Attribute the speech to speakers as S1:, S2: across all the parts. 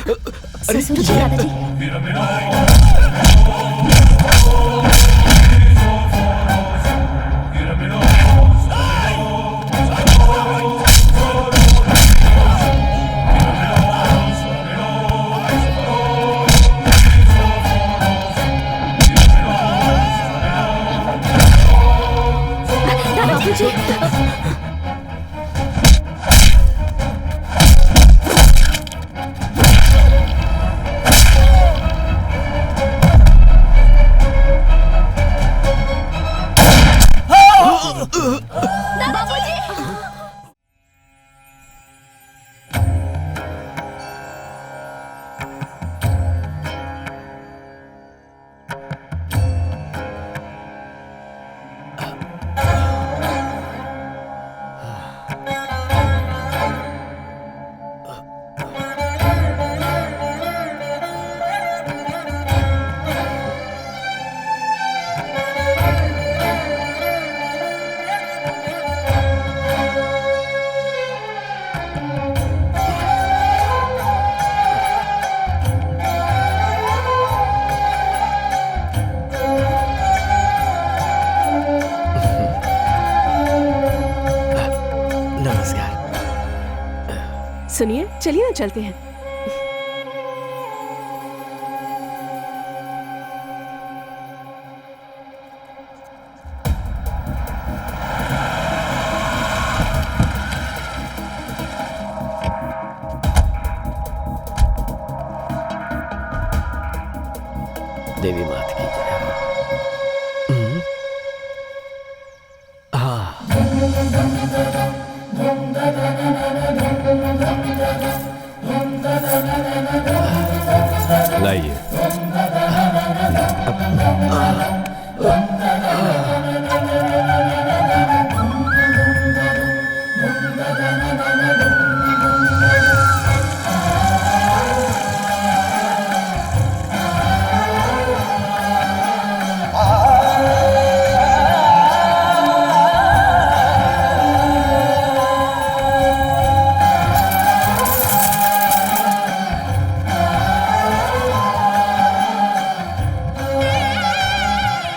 S1: ससुर जी, दादाजी। बाबूजी।
S2: सुनिए, चलिए ना चलते हैं।
S3: देवी मात की जय।
S4: लाइए।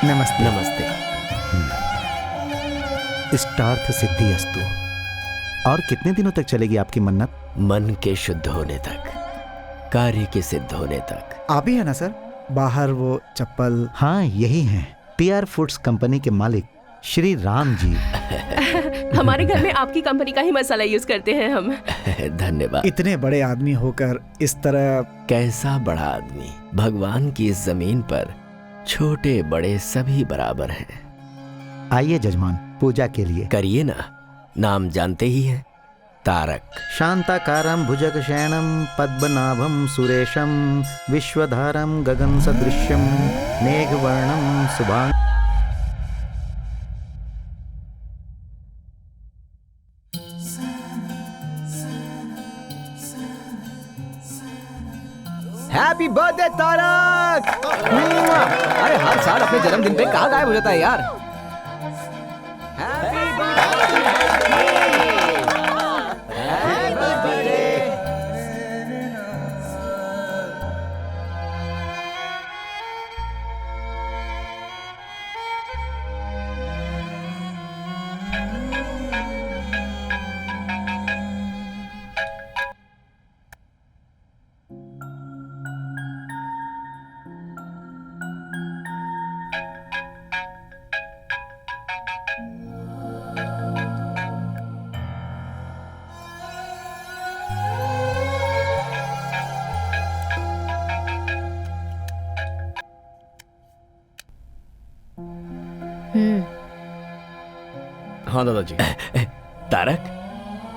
S3: नमस्ते। नमस्ते।
S5: इष्टार्थ सिद्धि अस्तु। और कितने दिनों तक चलेगी आपकी मन्नत?
S3: मन के शुद्ध होने तक, कार्य के सिद्ध होने तक।
S5: आप ही है ना सर, बाहर वो चप्पल? हाँ, यही हैं। PR फूड्स कंपनी के मालिक श्री राम जी।
S2: हमारे घर में आपकी कंपनी का ही मसाला यूज करते हैं हम।
S3: धन्यवाद।
S5: इतने बड़े आदमी होकर इस तरह।
S3: कैसा बड़ा आदमी? भगवान की इस जमीन पर छोटे बड़े सभी बराबर हैं।
S5: आइए जजमान, पूजा के लिए।
S3: करिए ना। नाम जानते ही हैं, तारक।
S5: शांताकारं भुजगशयनं पद्मनाभं सुरेशं विश्वधारं गगन सदृश्यं मेघवर्णं शुभांग।
S6: Happy birthday Tarak! अरे हर साल अपने जन्मदिन पे कहाँ गायब हो जाता है यार। Happy birthday! Happy birthday!
S4: हाँ दादाजी।
S3: तारक,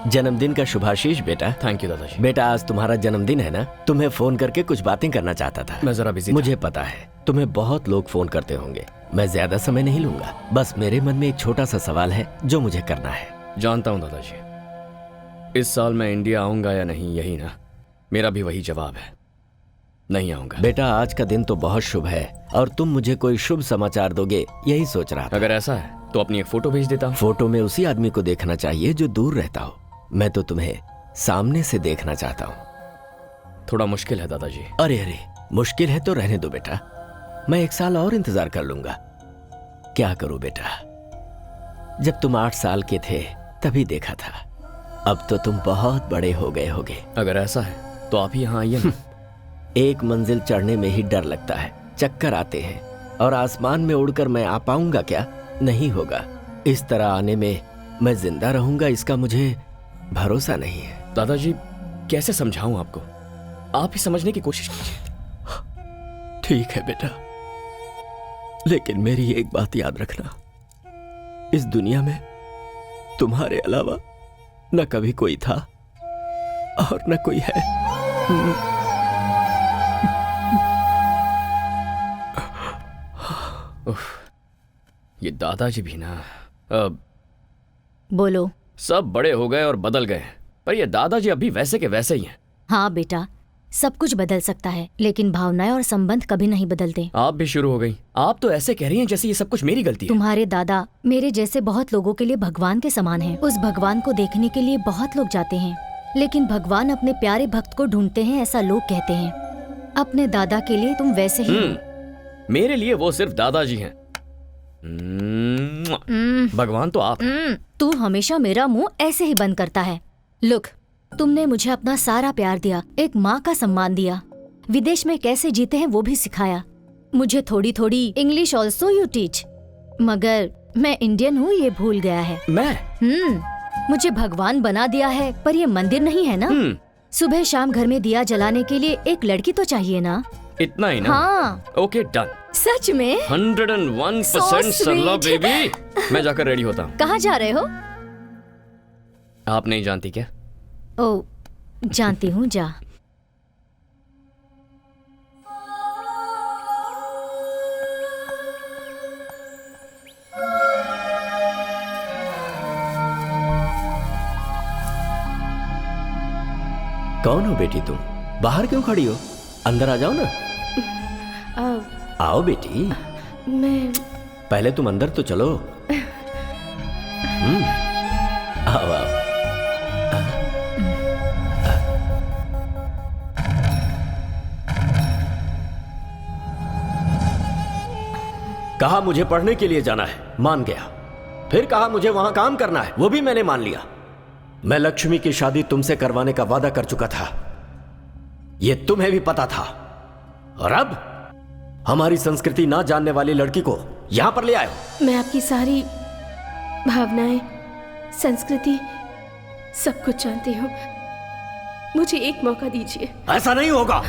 S3: जन्मदिन का शुभाशीष बेटा।
S4: थैंक यू दादाजी।
S3: बेटा, आज तुम्हारा जन्मदिन है ना? तुम्हें फोन करके कुछ बातें करना चाहता था।
S4: मैं जरा बिजी
S3: मुझे पता है तुम्हें बहुत लोग फोन करते होंगे। मैं ज्यादा समय नहीं लूंगा। बस मेरे मन में एक छोटा सा सवाल है जो मुझे करना है।
S4: जानता हूँ दादाजी, इस साल मैं इंडिया आऊंगा या नहीं, यही ना? मेरा भी वही जवाब है, नहीं आऊंगा।
S3: बेटा, आज का दिन तो बहुत शुभ है और तुम मुझे कोई शुभ समाचार दोगे, यही सोच रहा था।
S4: अगर ऐसा है तो अपनी एक फोटो भेज देता हूँ।
S3: फोटो में उसी आदमी को देखना चाहिए जो दूर रहता हो। मैं तो तुम्हें सामने से देखना चाहता हूँ।
S4: थोड़ा मुश्किल है दादाजी।
S3: अरे अरे, मुश्किल है तो रहने दो बेटा, मैं 1 साल और इंतजार कर लूंगा। क्या करूं बेटा, जब तुम 8 साल के थे तभी देखा था, अब तो तुम बहुत बड़े हो गए होगे।
S4: अगर ऐसा है तो आप ही यहाँ आइए ना।
S3: एक मंजिल चढ़ने में ही डर लगता है, चक्कर आते हैं, और आसमान में उड़कर मैं आ पाऊंगा क्या? नहीं होगा। इस तरह आने में मैं जिंदा रहूंगा इसका मुझे भरोसा नहीं है।
S4: दादाजी कैसे समझाऊं आपको, आप ही समझने की कोशिश कीजिए।
S3: ठीक है बेटा, लेकिन मेरी एक बात याद रखना, इस दुनिया में तुम्हारे अलावा न कभी कोई था और न कोई है।
S4: ये दादाजी भी ना,
S1: बोलो।
S4: सब बड़े हो गए और बदल गए, पर ये दादाजी अभी वैसे के वैसे ही हैं।
S1: हाँ बेटा, सब कुछ बदल सकता है, लेकिन भावनाएं और संबंध कभी नहीं बदलते।
S4: आप भी शुरू हो गई। आप तो ऐसे कह रही हैं जैसे ये सब कुछ मेरी गलती है।
S1: तुम्हारे दादा मेरे जैसे बहुत लोगों के लिए भगवान के समान हैं। उस भगवान को देखने के लिए बहुत लोग जाते हैं, लेकिन भगवान अपने प्यारे भक्त को ढूंढते हैं, ऐसा लोग कहते हैं। अपने दादा के लिए तुम वैसे ही हो।
S4: मेरे लिए वो सिर्फ दादाजी हैं। भगवान तो आप।
S1: तू हमेशा मेरा मुंह ऐसे ही बंद करता है। लुक, तुमने मुझे अपना सारा प्यार दिया, एक माँ का सम्मान दिया, विदेश में कैसे जीते हैं वो भी सिखाया, मुझे थोड़ी थोड़ी इंग्लिश ऑल्सो यू टीच। मगर मैं इंडियन हूँ ये भूल गया है।
S4: मैं
S1: मुझे भगवान बना दिया है, पर ये मंदिर नहीं है ना। सुबह शाम घर में दिया जलाने के लिए एक लड़की तो चाहिए ना।
S4: इतना ही ना?
S1: हाँ।
S4: Okay done.
S1: सच में
S4: 101% सरला बेबी। मैं जाकर रेडी होता हूँ।
S1: कहाँ जा रहे हो?
S4: आप नहीं जानती क्या?
S1: ओ, जानती हूँ, जा।
S3: कौन हो बेटी तुम? बाहर क्यों खड़ी हो? अंदर आ जाओ ना। आओ बेटी।
S2: मैं
S3: पहले तुम अंदर तो चलो। आओ आओ। कहा मुझे पढ़ने के लिए जाना है, मान गया। फिर कहा मुझे वहां काम करना है, वो भी मैंने मान लिया। मैं लक्ष्मी की शादी तुमसे करवाने का वादा कर चुका था, ये तुम्हें भी पता था। और अब हमारी संस्कृति ना जानने वाली लड़की को यहां पर ले आए हो।
S2: मैं आपकी सारी भावनाएं, संस्कृति, सब कुछ जानती हूँ। मुझे एक मौका दीजिए।
S3: ऐसा नहीं होगा।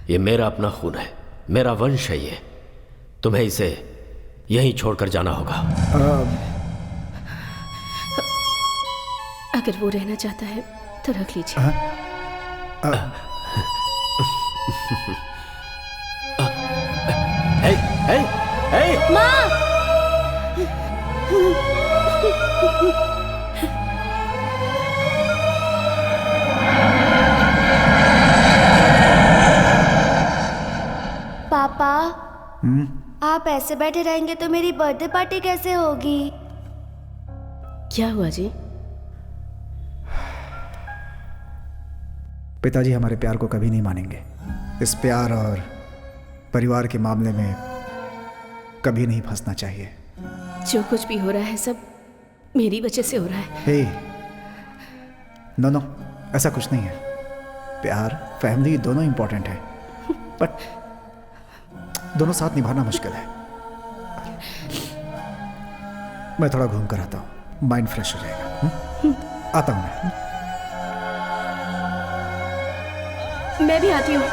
S3: ये मेरा अपना खून है, मेरा वंश है ये। तुम्हें इसे यहीं छोड़कर जाना होगा।
S2: अगर वो रहना चाहता है तो रख लीजिए।
S1: माँ!
S7: पापा, आप ऐसे बैठे रहेंगे तो मेरी बर्थडे पार्टी कैसे होगी?
S2: क्या हुआ जी?
S5: पिताजी हमारे प्यार को कभी नहीं मानेंगे। इस प्यार और परिवार के मामले में कभी नहीं फंसना चाहिए।
S2: जो कुछ भी हो रहा है सब मेरी वजह से हो रहा है।
S5: हे, नो, ऐसा कुछ नहीं है। प्यार, फैमिली दोनों इंपॉर्टेंट है, बट दोनों साथ निभाना मुश्किल है। मैं थोड़ा घूम कर आता हूँ, माइंड फ्रेश हो जाएगा। आता हूँ मैं।
S2: मैं भी आती हूँ।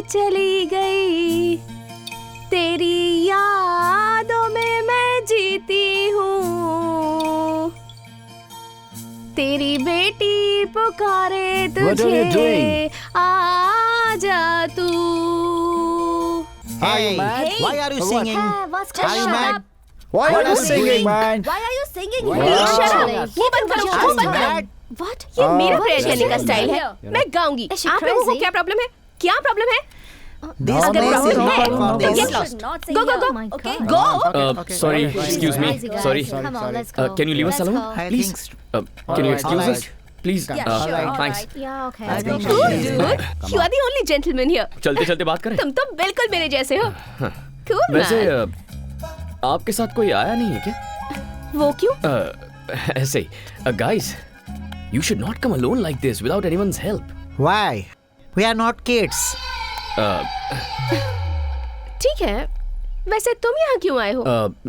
S2: चली गई, तेरी यादों में मैं जीती हूँ, तेरी बेटी पुकारे
S6: What are you
S2: तुझे,
S6: doing?
S2: आजा तू।
S6: Hey, why are you singing? Are you mad?
S5: Why
S6: What
S5: are you
S6: are you
S5: singing,
S6: doing?
S5: man?
S7: Why are you singing?
S2: Please shut up. मुंह बंद करो, मुंह बंद करो।
S6: Mad?
S2: What? ये मेरा प्रेयर करने का
S1: crazy?
S2: स्टाइल है। मैं गाऊंगी।
S1: Is she
S2: आप लोगों को
S1: crazy?
S2: क्या प्रॉब्लम है? क्या प्रॉब्लम है?
S6: This
S2: अगर
S6: place
S2: प्रॉब्लम
S6: is not
S2: है,
S6: for
S2: then
S6: this.
S2: get lost.
S7: Not
S2: Go, go, go.
S1: Oh my
S7: Okay.
S1: God.
S2: Go.
S4: Sorry, excuse me. Sorry.
S1: Come on, let's go.
S4: Can you leave us
S1: Let's
S4: alone,
S1: go.
S6: I
S4: please?
S6: think
S4: Can you
S6: Alright,
S4: excuse
S6: alright.
S4: us, please?
S7: Yeah, sure.
S6: alright.
S4: Thanks.
S1: Yeah, okay.
S6: I
S1: let's
S6: think
S1: go.
S6: she
S2: Cool,
S6: is-
S2: dude. You are the only gentleman here.
S4: चलते चलते बात करें।
S2: तुम तो बिल्कुल मेरे जैसे हो। Cool,
S4: वैसे
S2: man.
S4: आपके साथ कोई आया नहीं है क्या?
S2: वो क्यों?
S4: ऐसे ही। Guys, you should not come alone like this without anyone's help.
S6: Why? We are not kids.
S2: ठीक है। वैसे तुम यहाँ क्यों आए हो?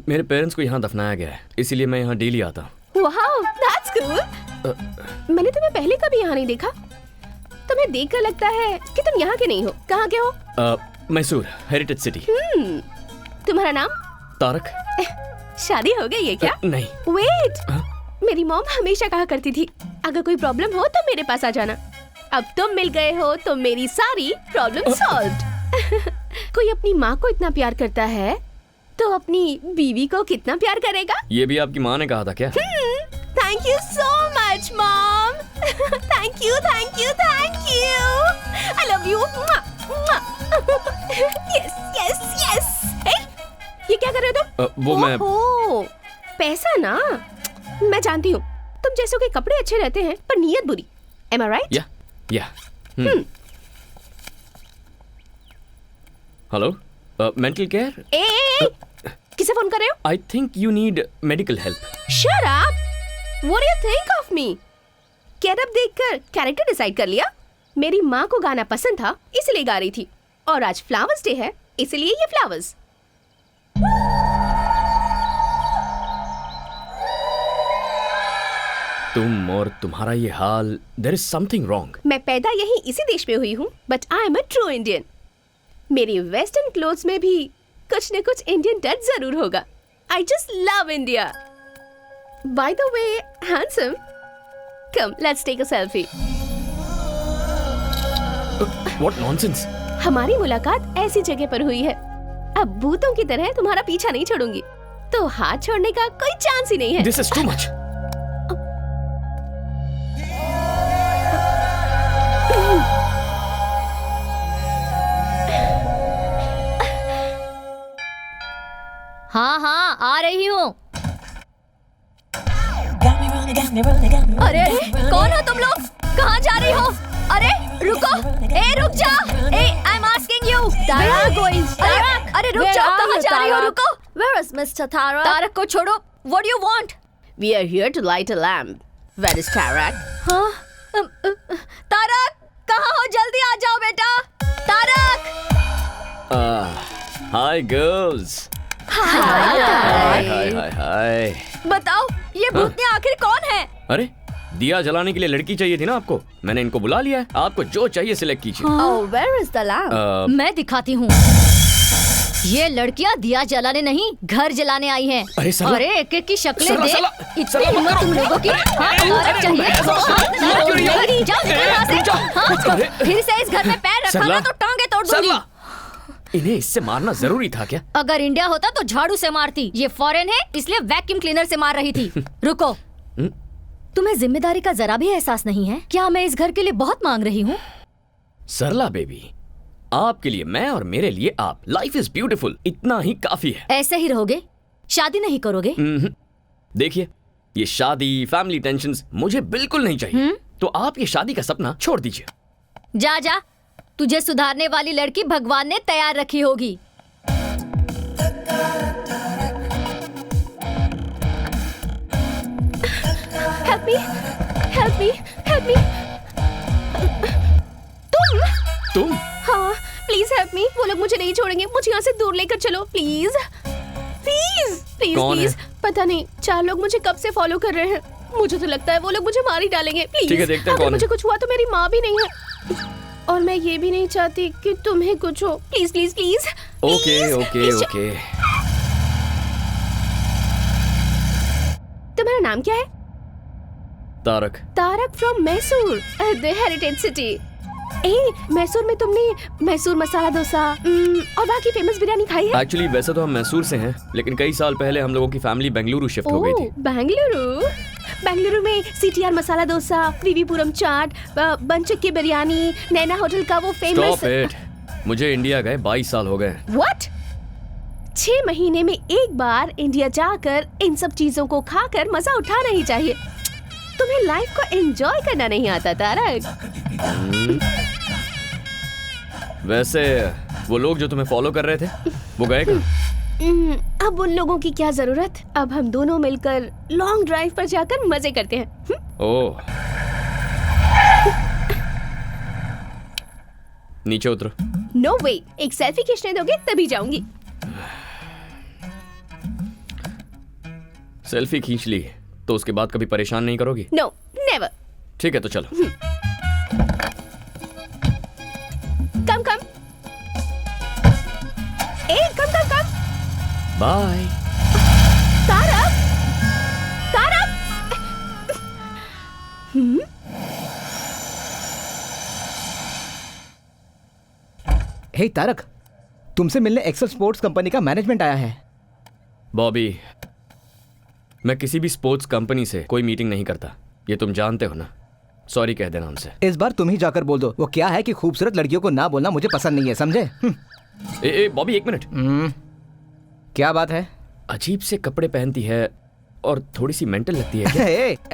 S4: मेरे पेरेंट्स को यहाँ दफनाया गया है, इसीलिए मैं यहाँ डेली आता हूँ।
S2: Wow, that's cool. मैंने तुम्हें पहले कभी यहाँ नहीं देखा। तुम्हें देखकर लगता है कि तुम यहाँ के नहीं हो। कहाँ के हो?
S4: Mysore, heritage city.
S2: तुम्हारा नाम?
S4: तारक?
S2: शादी हो गई है क्या?
S4: नहीं।
S2: वेट, मेरी मॉम हमेशा कहा करती थी अगर कोई प्रॉब्लम हो तो मेरे पास आ जाना। अब तुम मिल गए हो तो मेरी सारी प्रॉब्लम सॉल्व्ड। कोई अपनी माँ को इतना प्यार करता है तो अपनी बीवी को कितना प्यार करेगा?
S4: ये भी आपकी माँ ने कहा था क्या?
S2: Thank you so much mom. Thank you, thank you, thank you. I love you. Yes yes yes. ये क्या कर रहे हो तुम?
S4: वो मैं
S2: ओहो, पैसा ना। मैं जानती हूँ तुम जैसों के कपड़े अच्छे रहते हैं पर नीयत बुरी। Am I right?
S4: या हेलो, मेंटल केयर?
S2: ए, किसे फोन कर रहे हो?
S4: I think you need medical help.
S2: Shut up! What do you think of me? Getup देखकर कैरेक्टर डिसाइड कर लिया? मेरी माँ को गाना पसंद था इसलिए गा रही थी, और आज फ्लावर्स डे है इसलिए ये फ्लावर्स।
S4: तुम और तुम्हारा ये हाल, देयर इज समथिंग रॉन्ग।
S2: मैं पैदा यही इसी देश में हुई हूँ, but I am a true Indian. मेरी वेस्टर्न क्लोथ्स में भी कुछ न कुछ इंडियन टच जरूर होगा। I just love India. By the way, handsome, come let's take a selfie.
S4: What nonsense.
S2: हमारी मुलाकात ऐसी जगह पर हुई है, अब भूतों की तरह तुम्हारा पीछा नहीं छोड़ूंगी, तो हाथ छोड़ने का कोई चांस ही नहीं है।
S4: This is too much.
S1: हाँ हाँ, आ रही हूँ।
S7: अरे कौन हो तुम लोग? कहाँ जा रही हो? अरे रुको, रुक जा। I am asking you. अरे रुक जाओ, कहाँ जा रही हो? रुको। Where is Mr. Tarak? Tarak को छोड़ो। What do you want?
S2: We are here to light a lamp. Where is Tarak?
S7: हाँ? तारक, कहाँ हो? जल्दी आ जाओ बेटा। Tarak.
S4: Hi girls.
S7: Hi.
S4: Hi hi hi.
S7: बताओ ये भूतनी आखिर कौन है?
S4: अरे, दिया जलाने के लिए लड़की चाहिए थी ना आपको, मैंने इनको बुला लिया है। आपको जो चाहिए सिलेक्ट कीजिए।
S2: Oh, where is the lamp?
S1: मैं दिखाती हूँ। ये लड़कियाँ दिया जलाने नहीं, घर जलाने आई हैं।
S4: अरे सरला,
S1: अरे एक एक की शक्लें
S4: सरला,
S1: देख।
S4: सरला,
S1: इतनी
S4: सरला, मत
S1: हिम्मत
S4: करो।
S1: तुम लोगों की? हाँ, तारक चाहिए?
S4: क्यों रही हो?
S1: नहीं, जाओ निकलो यहाँ से। हाँ, फिर से इस घर में पैर रखा
S4: सरला,
S1: ना तो टांगे तोड़ दूंगी।
S4: सरला, इन्हें इससे मारना जरूरी था क्या?
S1: अगर इंडिया होता तो झाड़ू से मारती। ये फॉरेन है इसलिए वैक्यूम क्लीनर से मार रही थी। रुको, तुम्हें जिम्मेदारी का जरा भी एहसास नहीं है? क्या मैं इस घर के लिए बहुत मांग रही हूँ?
S4: सरला बेबी, आपके लिए मैं और मेरे लिए आप। लाइफ इज ब्यूटीफुल, इतना ही काफी है।
S1: ऐसे ही रहोगे? शादी नहीं करोगे?
S4: देखिए, ये शादी, फैमिली टेंशन्स मुझे बिल्कुल नहीं चाहिए। तो आप ये शादी का सपना छोड़ दीजिए।
S1: जा जा, तुझे सुधारने वाली लड़की भगवान ने तैयार रखी होगी।
S2: Help me, help me, help me.
S4: तुम?
S2: हाँ, प्लीज हेल्प मी। वो लोग मुझे नहीं छोड़ेंगे, मुझे यहाँ से दूर लेकर चलो प्लीज प्लीज प्लीज
S4: कौन
S2: प्लीज।
S4: है?
S2: पता नहीं, 4 लोग मुझे कब से फॉलो कर रहे हैं। मुझे तो लगता है वो लोग मुझे मार ही डालेंगे। प्लीज,
S4: ठीक है, देखते हैं
S2: अगर
S4: कौन है।
S2: मुझे कुछ हुआ तो मेरी माँ भी नहीं है। और मैं ये भी नहीं चाहती कि तुम्हें कुछ हो। Please please please.
S4: Okay okay okay.
S2: तुम्हारा नाम क्या है?
S4: Tarak.
S2: Tarak from Mysore, the heritage city. Mysore में तुमने मैसूर मसाला डोसा और वहाँ की फेमस बिरयानी खाई है?
S4: एक्चुअली वैसे तो हम मैसूर से हैं, लेकिन कई साल पहले हम लोगों की फैमिली बेंगलुरु शिफ्ट हो गई थी।
S2: बेंगलुरु में CTR मसाला डोसा, विवीपुरम चाट, बंचक की बिरयानी, नैना होटल का वो फेमस।
S4: Stop it. मुझे इंडिया गए 22 साल हो गए।
S2: व्हाट? 6 महीने में एक बार इंडिया जाकर इन सब चीजों को खाकर मजा उठाना ही चाहिए। तुम्हें लाइफ को एंजॉय करना नहीं आता तारक।
S4: वैसे वो लोग जो तुम्हें फॉलो कर रहे थे वो गए कहाँ?
S2: अब उन लोगों की क्या जरूरत। अब हम दोनों मिलकर लॉन्ग ड्राइव पर जाकर मजे करते हैं।
S4: ओह, नीचे उतरो।
S2: नो वे, एक सेल्फी खींचने दोगे तभी जाऊंगी।
S4: सेल्फी खींच ली तो उसके बाद कभी परेशान नहीं करोगी?
S2: No, never.
S4: ठीक है तो चलो।
S2: Come come. Come come come.
S4: Bye.
S2: Tarak, Tarak.
S6: Hey Tarak, तुमसे मिलने एक्सेल स्पोर्ट्स कंपनी का मैनेजमेंट आया है।
S4: बॉबी, मैं किसी भी स्पोर्ट्स कंपनी से कोई मीटिंग नहीं करता, ये तुम जानते हो ना। सॉरी कह देना उनसे।
S6: इस बार तुम ही जाकर बोल दो। वो क्या है कि खूबसूरत लड़कियों को ना बोलना मुझे पसंद नहीं है, समझे?
S4: बॉबी एक मिनट।
S6: क्या बात है?
S4: अजीब से कपड़े पहनती है और थोड़ी सी मेंटल लगती है क्या?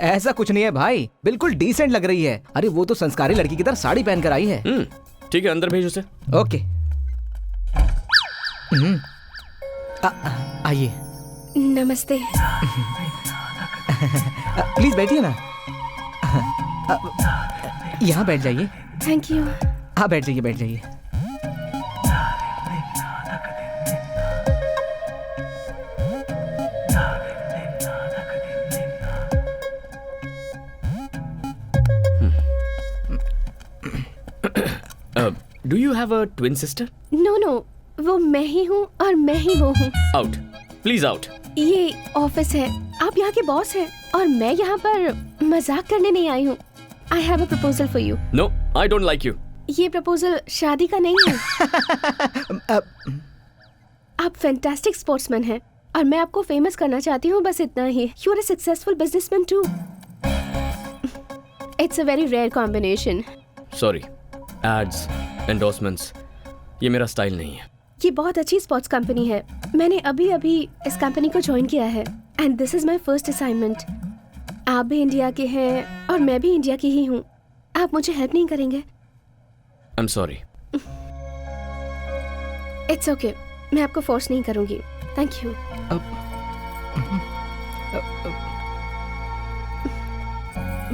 S6: ऐसा कुछ नहीं है भाई, बिल्कुल डिसेंट लग रही है। अरे वो तो संस्कारी लड़की की तरह साड़ी पहनकर आई है।
S4: ठीक है, अंदर भेज उसे।
S6: ओके। आइए।
S2: नमस्ते।
S6: प्लीज बैठिए ना। यहाँ बैठ जाइए।
S2: Thank you.
S6: हाँ बैठ जाइए, बैठ जाइए।
S4: Do you have a twin sister?
S2: No no, वो मैं ही हूँ और मैं ही वो हूँ।
S4: Out, please out.
S2: ये ऑफिस है, आप यहाँ के बॉस हैं और मैं यहाँ पर मजाक करने नहीं आई हूँ। I have a proposal for you.
S4: No, I don't like you.
S2: ये प्रपोजल शादी का नहीं है। आप फैंटास्टिक स्पोर्ट्समैन हैं और मैं आपको फेमस करना चाहती हूँ, बस इतना ही। You are a successful businessman too. It's a very rare combination.
S4: Sorry, ads, endorsements, ये मेरा स्टाइल नहीं है।
S2: ये बहुत अच्छी स्पोर्ट्स कंपनी है। मैंने अभी अभी इस कंपनी को ज्वाइन किया है and this is my first assignment. आप भी इंडिया के हैं और मैं भी इंडिया की ही हूँ। आप मुझे हेल्प नहीं करेंगे?
S4: I am sorry.
S2: It's okay, मैं आपको फोर्स नहीं करूंगी। Thank you.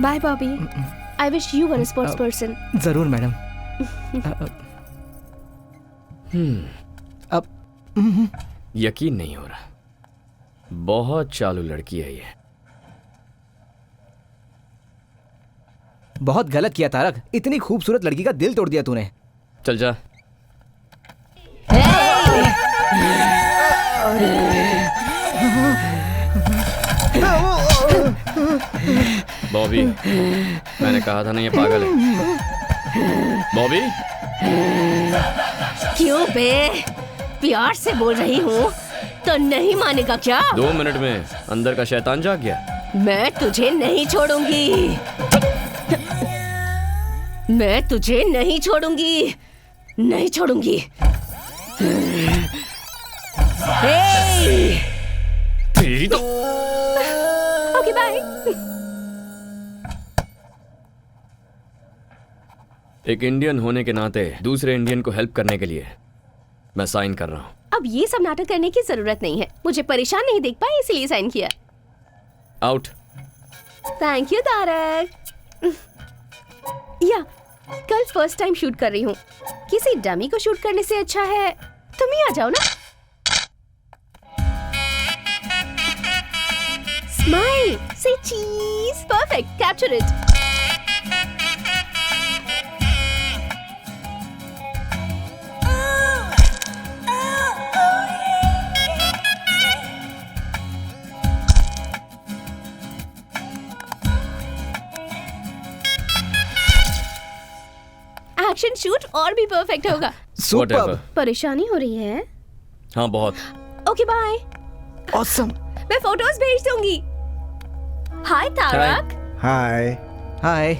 S2: Bye Bobby. I wish you were a sports person.
S6: जरूर मैडम। अब
S4: यकीन नहीं हो रहा, बहुत चालू लड़की है ये।
S6: बहुत गलत किया तारक, इतनी खूबसूरत लड़की का दिल तोड़ दिया तूने।
S4: चल जा। बॉबी, मैंने कहा था ना ये पागल है। बॉबी,
S2: क्यों बे? प्यार से बोल रही हूँ तो नहीं मानेगा क्या?
S4: 2 मिनट में अंदर का शैतान जाग गया।
S2: मैं तुझे नहीं छोड़ूंगी। मैं तुझे नहीं छोड़ूंगी, नहीं छोड़ूंगी।
S4: तेरी तो।
S2: Okay bye.
S4: एक इंडियन होने के नाते दूसरे इंडियन को हेल्प करने के लिए मैं साइन कर रहा हूँ।
S2: अब ये सब नाटक करने की जरूरत नहीं है। मुझे परेशान नहीं देख पाए इसलिए साइन किया।
S4: आउट।
S2: Thank you Tarak. या कल फर्स्ट टाइम शूट कर रही हूँ। किसी डमी को शूट करने से अच्छा है तुम ही आ जाओ ना। स्माइल, से चीज। Perfect, capture it. Fashion shoot और भी परफेक्ट होगा।
S4: Whatever.
S2: परेशानी हो रही है?
S4: हाँ बहुत।
S2: Okay bye.
S5: ऑसम।
S2: मैं फोटोज भेज दूंगी। हाय तारक।
S5: हाय।
S6: हाय।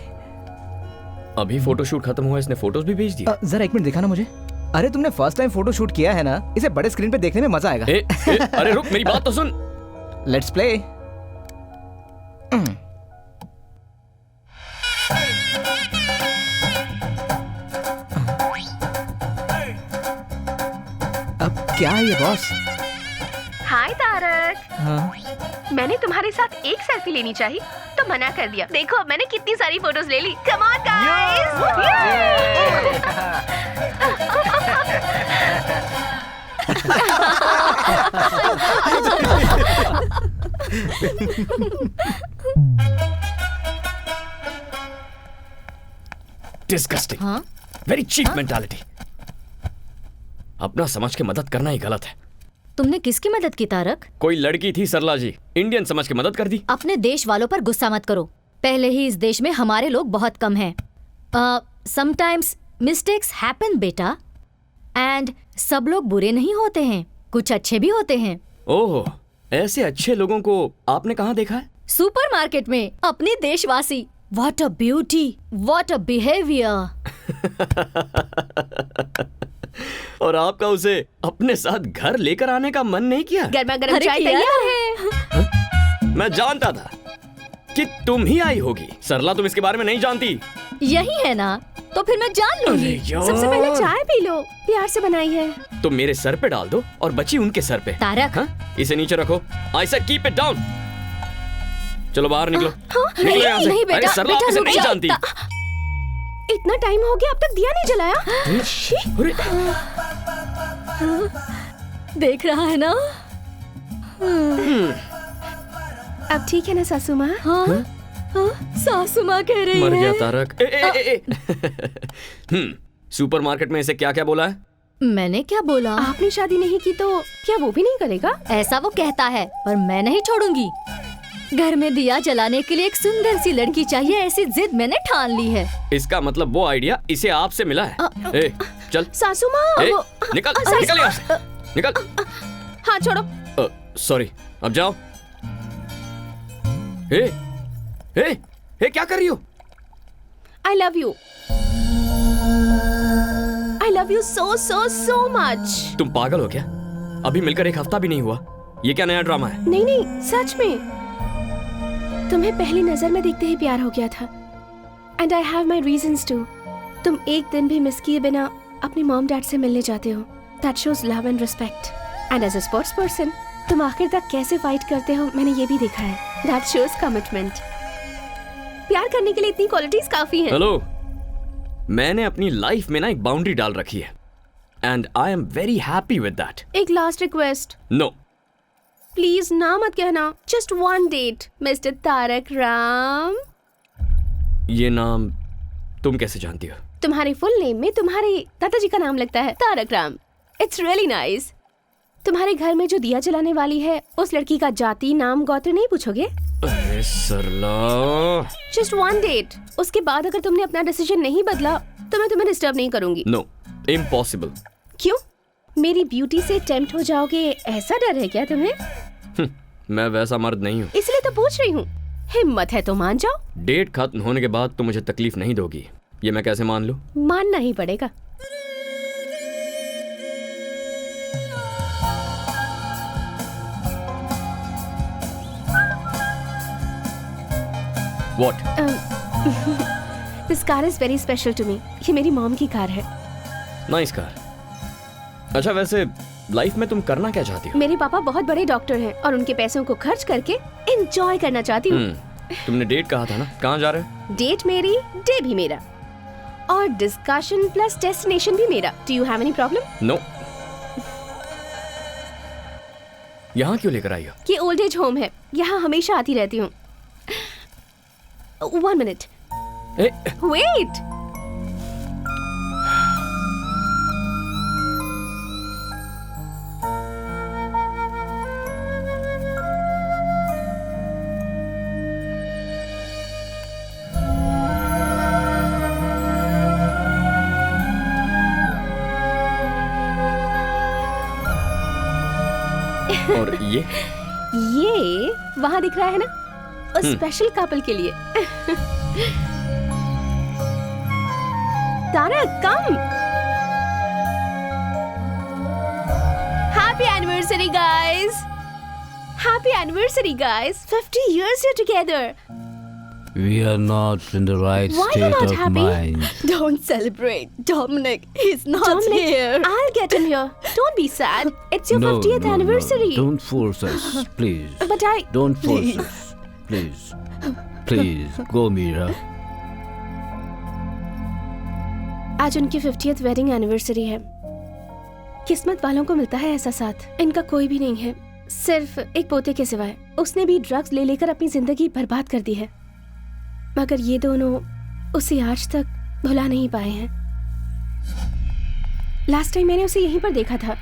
S4: अभी फोटोशूट खत्म हुआ, इसने फोटोज भी भेज दिया।
S6: जरा एक मिनट दिखाना मुझे। अरे तुमने फर्स्ट टाइम फोटो शूट किया है ना, इसे बड़े स्क्रीन पे देखने में मजा आएगा।
S4: अरे रुक, मेरी बात तो सुन।
S6: Let's play. अब क्या है ये बॉस?
S2: हाय तारक।
S6: हाँ।
S2: मैंने तुम्हारे साथ एक सेल्फी लेनी चाहिए तो मना कर दिया। देखो मैंने कितनी सारी फोटोज ले ली। Come on
S4: disgusting.
S1: हाँ?
S4: Very cheap mentality. अपना समझ के मदद करना ही गलत है।
S1: तुमने किसकी मदद की तारक?
S4: कोई लड़की थी सरला जी, इंडियन समझ के मदद कर दी।
S1: अपने देश वालों पर गुस्सा मत करो। पहले ही इस देश में हमारे लोग बहुत कम हैं। समटाइम्स मिस्टेक्स हैपन बेटा, एंड सब लोग बुरे नहीं होते हैं, कुछ अच्छे भी होते हैं।
S4: ओह, ऐसे अच्छे लोगों को आपने कहाँ देखा है?
S1: सुपरमार्केट में अपने देशवासी। What a beauty, what a behaviour.
S4: और आपका उसे अपने साथ घर लेकर आने का मन नहीं किया?
S2: गर्मा गर्म
S1: अरे
S2: चाय
S1: किया
S2: तैयार है।
S4: मैं जानता था कि तुम ही आई होगी। सरला तुम इसके बारे में नहीं जानती।
S1: यही है ना, तो फिर मैं जान लूंगी।
S2: सबसे पहले चाय पी लो, प्यार से बनाई है।
S4: तो मेरे सर पे डाल दो और बची उनके सर पे।
S1: तारक।
S4: हाँ? इसे नीचे रखो। I said keep it down. चलो बाहर निकलो। निकलो
S1: नहीं,
S4: यहाँ से।
S1: नहीं बेटा,
S4: अरे सरला
S1: बेटा,
S4: आप इसे
S1: रुक
S4: नहीं
S1: जाओ।
S4: जानती।
S2: इतना टाइम हो गया अब तक दिया नहीं जलाया।
S4: अरे
S1: देख रहा है ना?
S2: अब ठीक है ना सासू माँ?
S1: हाँ? हाँ? सासू माँ कह रही
S4: मर
S1: है।
S4: गया तारक। सुपरमार्केट में इसे क्या क्या बोला है?
S1: मैंने क्या बोला?
S2: आपने शादी नहीं की तो क्या वो भी नहीं करेगा?
S1: ऐसा वो कहता है, पर मैं नहीं छोड़ूंगी। घर में दिया जलाने के लिए एक सुंदर सी लड़की चाहिए, ऐसी जिद मैंने ठान ली है।
S4: इसका मतलब वो आइडिया इसे आपसे मिला है। ए, चल।
S2: सासू माँ
S4: ए,
S2: वो
S4: निकल
S2: सासू
S4: निकल यहाँ से। निकल।
S2: हाँ छोड़ो।
S4: सॉरी, अब जाओ। ए, क्या कर रही हो?
S2: I love you. I love you so so so much.
S4: तुम पागल हो क्या? अभी मिलकर एक हफ्ता भी नहीं हुआ। ये क्या नया ड्रामा है?
S2: नहीं नहीं सच में तुम्हें पहली नजर में देखते ही प्यार हो गया था। And I have my reasons too. तुम एक दिन भी मिस किए बिना अपने मॉम डैड से मिलने जाते हो। That shows love and respect. And as a sports person तुम आखिर तक कैसे फाइट करते हो मैंने ये भी देखा है। That shows commitment. प्यार करने के लिए इतनी क्वालिटीज काफी हैं।
S4: हेलो, मैंने अपनी लाइफ में ना एक बाउंड्री डाल रखी है and I am very happy with that.
S2: एक लास्ट रिक्वेस्ट।
S4: नो,
S2: प्लीज ना मत कहना। Just one date mister Tarak Ram.
S4: ये नाम तुम कैसे जानती हो?
S2: तुम्हारे फुल नेम में तुम्हारे दादाजी का नाम लगता है, Tarak Ram. It's really nice. तुम्हारे घर में जो दिया जलाने वाली है उस लड़की का जाति नाम गोत्र नहीं पूछोगे?
S4: अरे सरला।
S2: Just one date. उसके बाद अगर तुमने अपना डिसीजन नहीं बदला तो मैं तुम्हें डिस्टर्ब नहीं करूंगी।
S4: No, impossible.
S2: क्यों? मेरी ब्यूटी से टेम्प्ट हो जाओगे ऐसा डर है क्या तुम्हें?
S4: मैं वैसा मर्द नहीं हूँ।
S2: इसलिए तो पूछ रही हूँ। हिम्मत है तो मान जाओ।
S4: डेट खत्म होने के बाद तुम मुझे तकलीफ नहीं दोगी, ये मैं कैसे मान लूं?
S2: मानना ही पड़ेगा।
S4: What?
S2: This car is very special to me. ये मेरी मॉम की कार है।
S4: Nice car. अच्छा, वैसे लाइफ में तुम करना क्या चाहती हो?
S2: मेरे पापा बहुत बड़े डॉक्टर हैं और उनके पैसों को खर्च करके एंजॉय करना चाहती हूँ।
S4: तुमने डेट कहा था ना, कहाँ जा रहे हो?
S2: डेट मेरी, डे भी मेरा, और डिस्कशन प्लस डेस्टिनेशन भी मेरा। Do you have any problem?
S4: No. यहाँ क्यों लेकर आई हो?
S2: ये ओल्ड एज होम है, यहाँ हमेशा आती रहती हूँ। 1 मिनट। वेट।
S4: और ये
S2: वहाँ दिख रहा है ना, उस स्पेशल कपल के लिए। Tarak come. Happy anniversary guys, happy anniversary guys, 50 years you're together.
S6: We are not in the right
S2: Why you're
S6: state
S2: not
S6: of
S2: happy?
S6: mind.
S7: Don't celebrate. Dominic, he's not
S2: Dominic,
S7: here.
S2: I'll get him here. Don't be sad. It's your
S6: No,
S2: 50th
S6: no,
S2: anniversary.
S6: No. Don't force us, please.
S2: But I...
S6: Don't force
S7: Please.
S6: us, please. Please, go, Mira.
S2: आज उनकी 50th wedding anniversary है। किस्मत वालों को मिलता है ऐसा साथ। इनका कोई भी नहीं है, सिर्फ एक पोते के सिवाय। उसने भी ड्रग्स ले लेकर अपनी जिंदगी बर्बाद कर दी है, मगर ये दोनों उसे आज तक भुला नहीं पाए हैं। लास्ट टाइम मैंने उसे यहीं पर देखा था।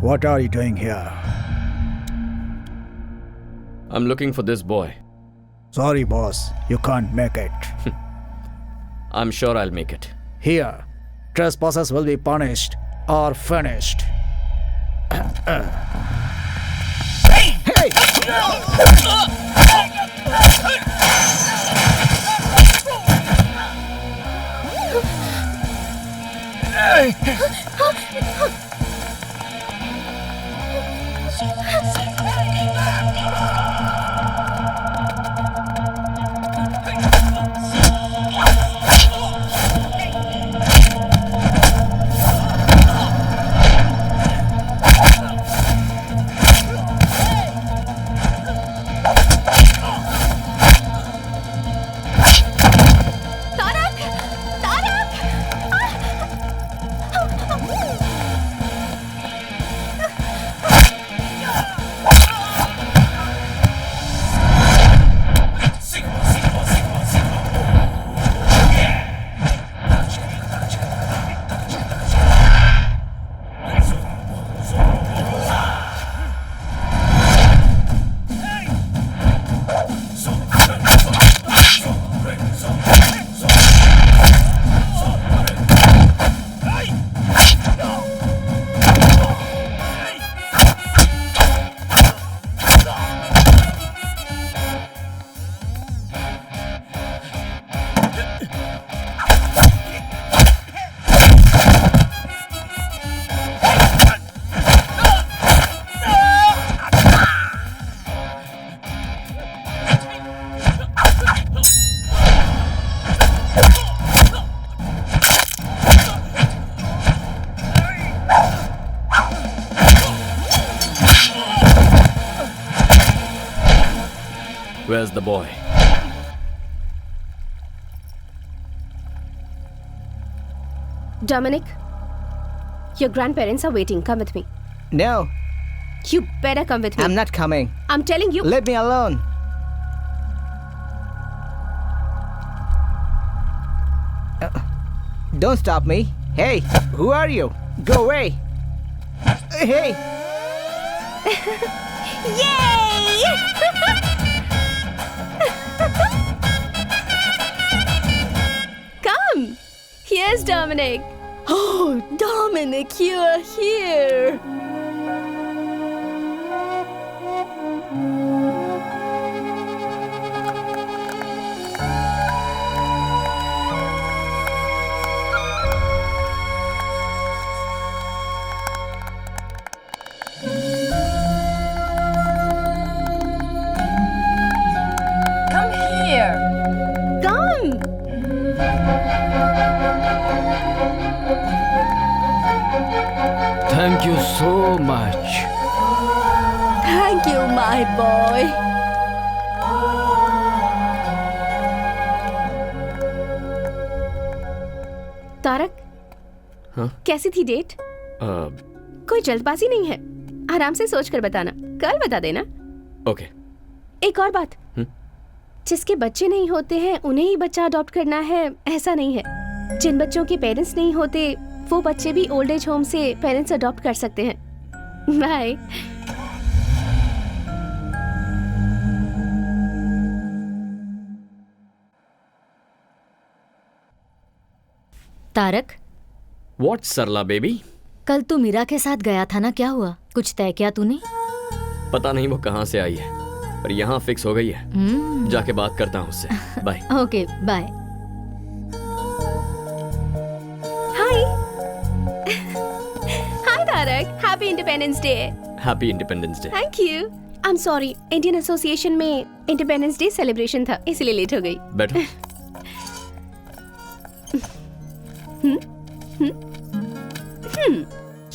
S5: What are you doing here?
S4: I'm looking for this boy.
S5: Sorry, boss. You can't make it.
S4: I'm sure I'll make it.
S5: Here, trespassers will be punished or finished.
S4: Where's the boy?
S2: Dominic, your grandparents are waiting. Come with me.
S6: No,
S2: You better come with me.
S6: I'm not coming.
S2: I'm telling you.
S6: Leave me alone. Don't stop me. Hey, who are you? Go away. Hey.
S2: Come. Here's Dominic.
S7: Oh, Dominic, you are here.
S8: Come here.
S2: Come.
S6: Thank you so much.
S7: Thank you, my boy.
S2: Tarak,
S4: हाँ?
S2: कैसी थी date? कोई जल्दबाजी नहीं है, आराम से सोच कर बताना, कल बता देना।
S4: ओके।
S2: एक और बात, जिसके बच्चे नहीं होते हैं उन्हें ही बच्चा अडॉप्ट करना है ऐसा नहीं है। जिन बच्चों के पेरेंट्स नहीं होते वो बच्चे भी ओल्ड एज होम से पेरेंट्स अडॉप्ट कर सकते हैं। Bye.
S1: Tarak,
S4: what Sarla baby?
S1: कल तू मीरा के साथ गया था ना, क्या हुआ? कुछ तय किया तूने?
S4: पता नहीं वो कहाँ से आई है, पर यहाँ फिक्स हो गई है। जाके बात करता हूँ उससे। Bye.
S1: Okay bye.
S2: Hi. Hi Tarak, happy independence day.
S4: Happy independence day.
S2: Thank you. I am sorry, Indian association में इंडिपेंडेंस डे सेलिब्रेशन था, इसलिए लेट हो गई।
S4: बैठो।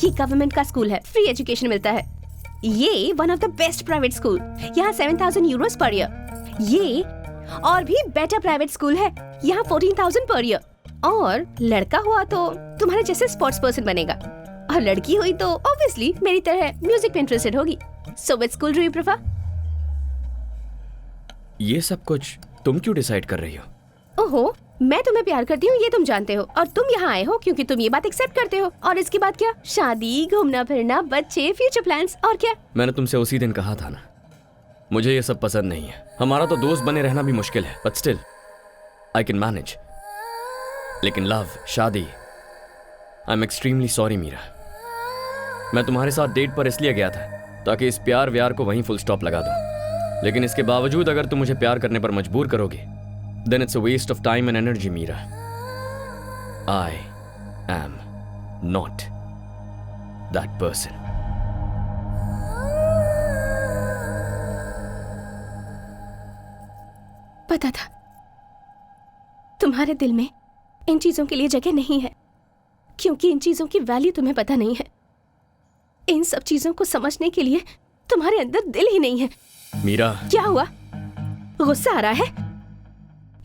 S2: ये गवर्नमेंट का स्कूल है, फ्री एजुकेशन मिलता है। ये one of the best private school, यहाँ 7,000 यूरोस पर ईयर। ये और भी बेटर प्राइवेट स्कूल है, यहाँ 14,000 पर ईयर। और लड़का हुआ तो तुम्हारे जैसे स्पोर्ट्स पर्सन बनेगा, और लड़की हुई तो ऑब्वियसली मेरी तरह म्यूजिक में इंटरेस्टेड होगी। So which school do you prefer?
S4: ये सब कुछ तुम क्यों डिसाइड कर रही हो?
S2: ओहो, मैं तुम्हें प्यार करती हूँ ये तुम जानते हो, और तुम यहाँ आए हो क्योंकि तुम ये बात एक्सेप्ट करते हो। और इसके बाद क्या? शादी, घूमना फिरना, बच्चे, फ्यूचर प्लान्स, और क्या?
S4: मैंने तुमसे उसी दिन कहा था ना, मुझे ये सब पसंद नहीं है। हमारा तो दोस्त बने रहना भी मुश्किल है, but still I can manage. लेकिन लव, शादी, I am extremely sorry Meera. मैं तुम्हारे साथ डेट पर इसलिए गया था ताकि इस प्यार व्यार को वहीं फुल स्टॉप लगा दूं। लेकिन इसके बावजूद अगर तुम मुझे प्यार करने पर मजबूर करोगे, then it's a waste of time and energy, Meera. I am not that person.
S2: पता था तुम्हारे दिल में इन चीजों के लिए जगह नहीं है, क्योंकि इन चीजों की वैल्यू तुम्हें पता नहीं है। इन सब चीजों को समझने के लिए तुम्हारे अंदर दिल ही नहीं है।
S4: मीरा,
S2: क्या हुआ? गुस्सा आ रहा है?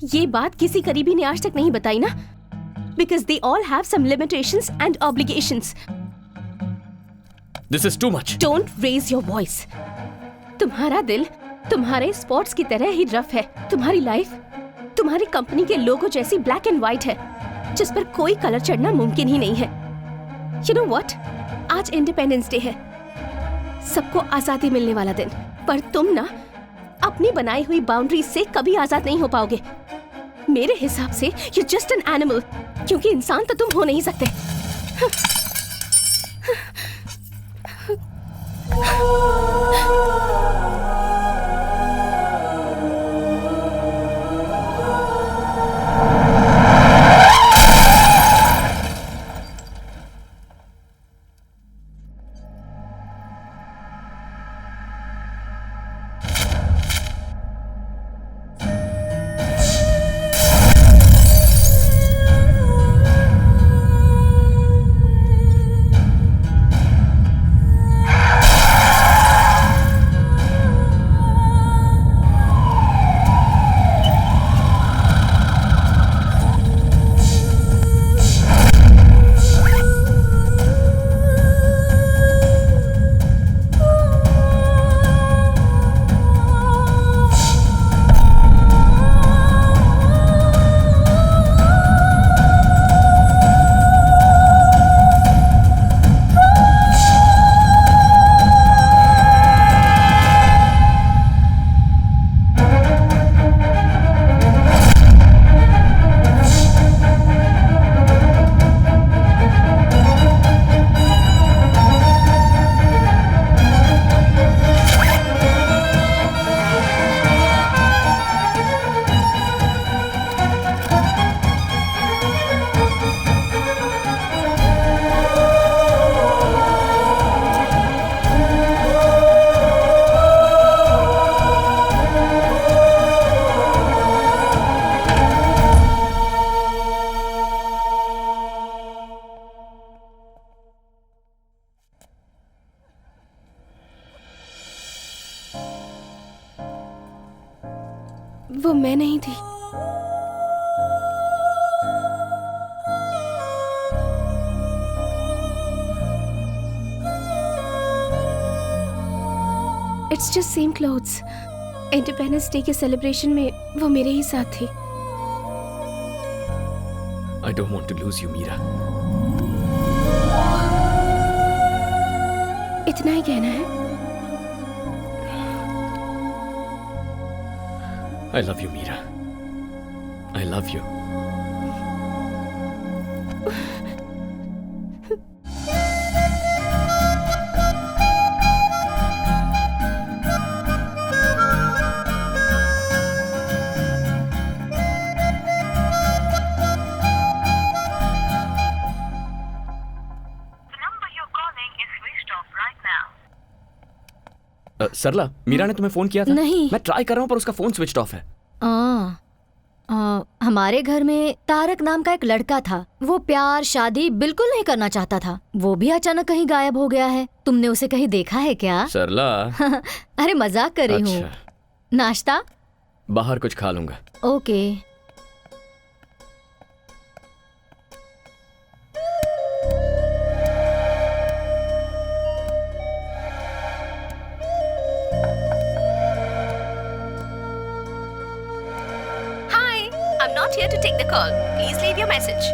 S2: ये बात किसी करीबी ने आज तक नहीं बताई ना, because they all have some limitations and obligations.
S4: This is too much.
S2: Don't raise your voice. तुम्हारा दिल तुम्हारे स्पॉट्स की तरह ही रफ है। तुम्हारी लाइफ तुम्हारी कंपनी के लोगो जैसी ब्लैक एंड व्हाइट है, जिस पर कोई कलर चढ़ना मुमकिन ही नहीं है। यू नो व्हाट, आज इंडिपेंडेंस डे है, सबको आजादी मिलने वाला दिन, पर तुम ना अपनी बनाई हुई बाउंड्रीज से कभी आजाद नहीं हो पाओगे। मेरे हिसाब से यू जस्ट एन एनिमल, क्योंकि इंसान तो तुम हो नहीं सकते। वो मैं नहीं थी। It's just same clothes. Independence day के सेलिब्रेशन में वो मेरे ही साथ थी।
S4: आई don't want to lose you, Meera.
S2: इतना ही कहना है?
S4: I love you, Meera. I love you. सरला, मीरा ने तुम्हें फोन किया था?
S1: नहीं।
S4: मैं ट्राई कर रहा हूँ पर उसका फोन स्विच ऑफ है।
S1: हमारे घर में तारक नाम का एक लड़का था। वो प्यार शादी बिल्कुल नहीं करना चाहता था। वो भी अचानक कहीं गायब हो गया है। तुमने उसे कहीं देखा है क्या?
S4: सरला।
S1: अरे मजाक कर रही हूँ।
S4: अच्छा।
S1: नाश्ता?
S4: बाहर कुछ खा लूंगा।
S1: Okay.
S2: I'm not here to take the call. Please leave your message.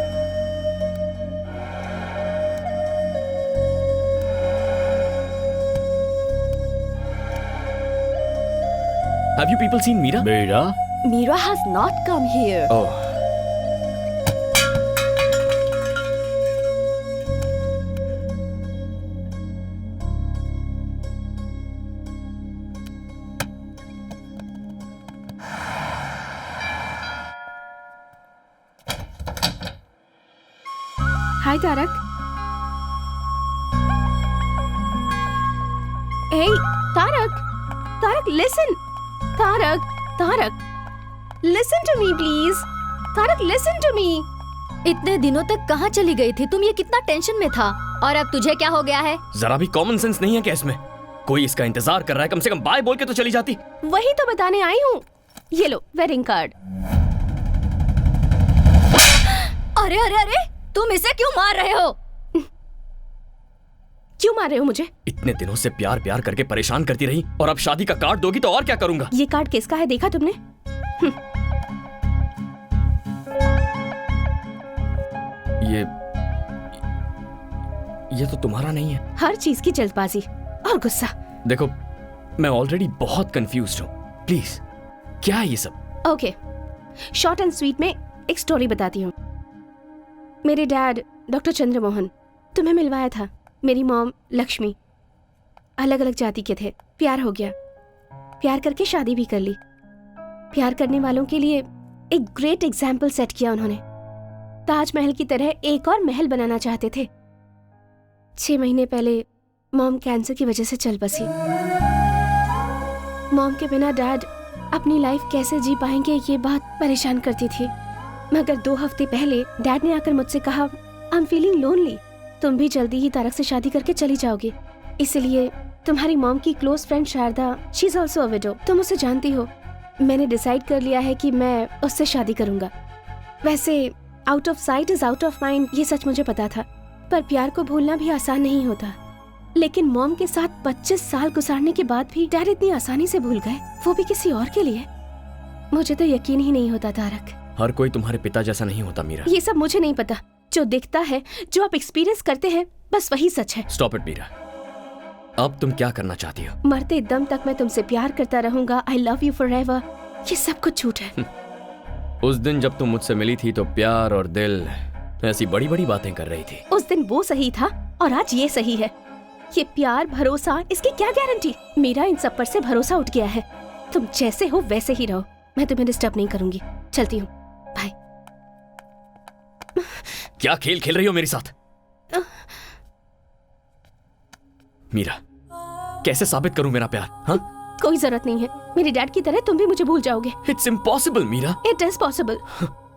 S4: Have you people seen Meera?
S3: Meera?
S2: Meera has not come here.
S4: Oh.
S2: Hi, Tarak. Hey, Tarak. Tarak, listen. Tarak. Listen to me, please. Tarak, listen to me.
S1: इतने दिनों तक कहाँ चली गई थी तुम? ये कितना टेंशन में था और अब तुझे क्या हो गया है?
S4: जरा भी कॉमन सेंस नहीं है क्या इसमें? कोई इसका इंतजार कर रहा है, कम से कम बाय बोल के तो चली जाती।
S2: वही तो बताने आई हूँ। ये लो वेडिंग कार्ड।
S1: अरे अरे अरे, तुम इसे क्यों मार रहे हो?
S2: क्यों मार रहे हो मुझे?
S4: इतने दिनों से प्यार प्यार करके परेशान करती रही और अब शादी का कार्ड दोगी तो और क्या करूंगा?
S2: ये कार्ड किसका है देखा तुमने?
S4: ये तो तुम्हारा नहीं है।
S2: हर चीज की जल्दबाजी और गुस्सा।
S4: देखो, मैं ऑलरेडी बहुत कंफ्यूज्ड हूँ। प्लीज, क्या है ये सब?
S2: ओके, शॉर्ट एंड स्वीट में एक स्टोरी बताती हूँ। मेरे डैड डॉक्टर चंद्रमोहन तुम्हें मिलवाया था। मेरी मॉम लक्ष्मी। अलग अलग जाति के थे। प्यार हो गया। प्यार करके शादी भी कर ली। प्यार करने वालों के लिए एक ग्रेट एग्जाम्पल सेट किया उन्होंने। ताजमहल की तरह एक और महल बनाना चाहते थे। 6 महीने पहले मॉम कैंसर की वजह से चल बसी। मॉम के बिना डैड अपनी लाइफ कैसे जी पाएंगे ये बात परेशान करती थी। मगर 2 हफ्ते पहले डैड ने आकर मुझसे कहा, आई एम फीलिंग लोनली। तुम भी जल्दी ही तारक से शादी करके चली जाओगी। इसलिए तुम्हारी मॉम की close friend Sharda, she is also a widow, तुम उसे जानती हो। मैंने डिसाइड कर लिया है कि मैं उससे शादी करूंगा। वैसे out of site is out of mind, ये सच मुझे पता था। पर प्यार को भूलना भी आसान नहीं होता। लेकिन मॉम के साथ 25 साल गुजारने के बाद भी डैड इतनी आसानी से भूल गए, वो भी किसी और के लिए। मुझे तो यकीन ही नहीं होता तारक।
S4: हर कोई तुम्हारे पिता जैसा नहीं होता मीरा।
S2: ये सब मुझे नहीं पता। जो दिखता है, जो आप एक्सपीरियंस करते हैं, बस वही सच है।
S4: Stop it Meera. अब तुम क्या करना चाहती हो?
S2: मरते दम तक मैं तुमसे प्यार करता रहूंगा। I love you forever. ये सब कुछ झूठ है।
S4: उस दिन जब तुम मुझसे मिली थी तो प्यार और दिल ऐसी बड़ी बड़ी बातें कर रही थी।
S2: उस दिन वो सही था और आज ये सही है। ये प्यार भरोसा, इसकी क्या गारंटी? मेरा इन सब पर से भरोसा उठ गया है। तुम जैसे हो वैसे ही रहो। मैं तुम्हें डिस्टर्ब नहीं करूंगी। चलती हूँ। बाय।
S4: क्या खेल खेल रही हो मेरे साथ? मीरा, कैसे साबित करूं मेरा प्यार? हाँ?
S2: कोई जरूरत नहीं है। मेरे डैड की तरह तुम भी मुझे भूल जाओगे।
S4: It's impossible Meera.
S2: It is possible.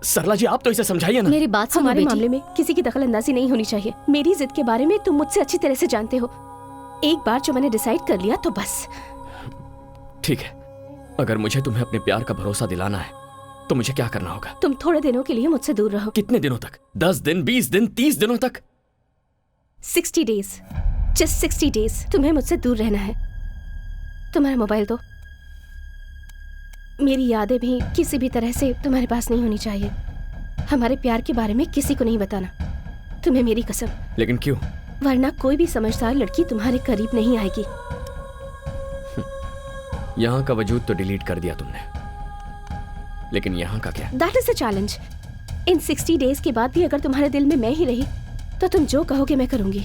S4: Sarla ji, आप तो इसे समझाइए ना।
S1: मेरी बात सुनो
S2: हमारे
S1: बेटी।
S2: मामले में किसी की दखलंदाजी नहीं होनी चाहिए। मेरी जिद के बारे में तुम मुझसे अच्छी तरह से जानते हो। एक बार जो मैंने डिसाइड कर लिया तो बस।
S4: ठीक है, अगर मुझे तुम्हें अपने प्यार का भरोसा दिलाना है तो मुझे क्या करना होगा?
S2: तुम थोड़े दिनों के लिए मुझसे दूर रहो।
S4: कितने दिनों तक? 10 दिन, 20 दिन, 30 दिनों तक?
S2: 60 डेज। जस्ट 60 डेज तुम्हें मुझसे दूर रहना है। तुम्हारा मोबाइल दो। मेरी यादें भी किसी भी तरह से तुम्हारे पास नहीं होनी चाहिए। हमारे प्यार के बारे में किसी को नहीं बताना, तुम्हें मेरी कसम।
S4: लेकिन क्यों?
S2: वरना कोई भी समझदार लड़की तुम्हारे करीब नहीं आएगी।
S4: यहाँ का वजूद तो डिलीट कर दिया तुमने, लेकिन यहाँ का क्या?
S2: That is the challenge. In 60 days के बाद भी अगर तुम्हारे दिल में मैं ही रही तो तुम जो कहोगे मैं करूंगी,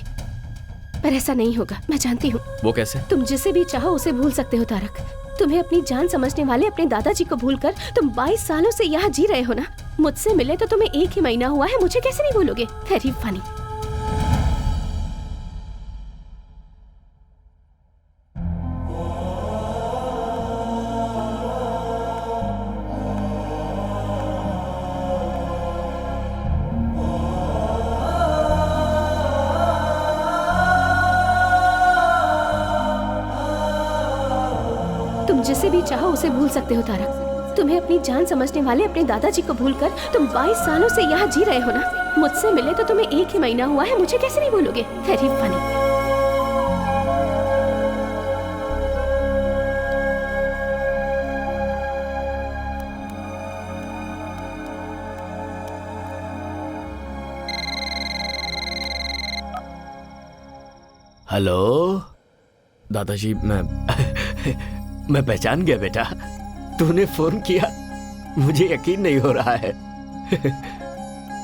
S2: पर ऐसा नहीं होगा, मैं जानती हूँ।
S4: वो कैसे?
S2: तुम जिसे भी चाहो उसे भूल सकते हो तारक। तुम्हें अपनी जान समझने वाले अपने दादाजी को भूलकर तुम 22 सालों से यहाँ जी रहे हो ना। मुझसे मिले तो तुम्हें 1 ही महीना हुआ है, मुझे कैसे नहीं भूलोगे? Very funny. तुम जिसे भी चाहो उसे भूल सकते हो तारक। तुम्हें अपनी जान समझने वाले अपने दादाजी को भूलकर तुम 22 सालों से यहाँ जी रहे हो ना। मुझसे मिले तो तुम्हें 1 ही महीना हुआ है, मुझे कैसे नहीं भूलोगे? Very funny.
S3: हेलो
S4: दादाजी,
S3: मैं पहचान गया बेटा, तूने फोन किया, मुझे यकीन नहीं हो रहा है।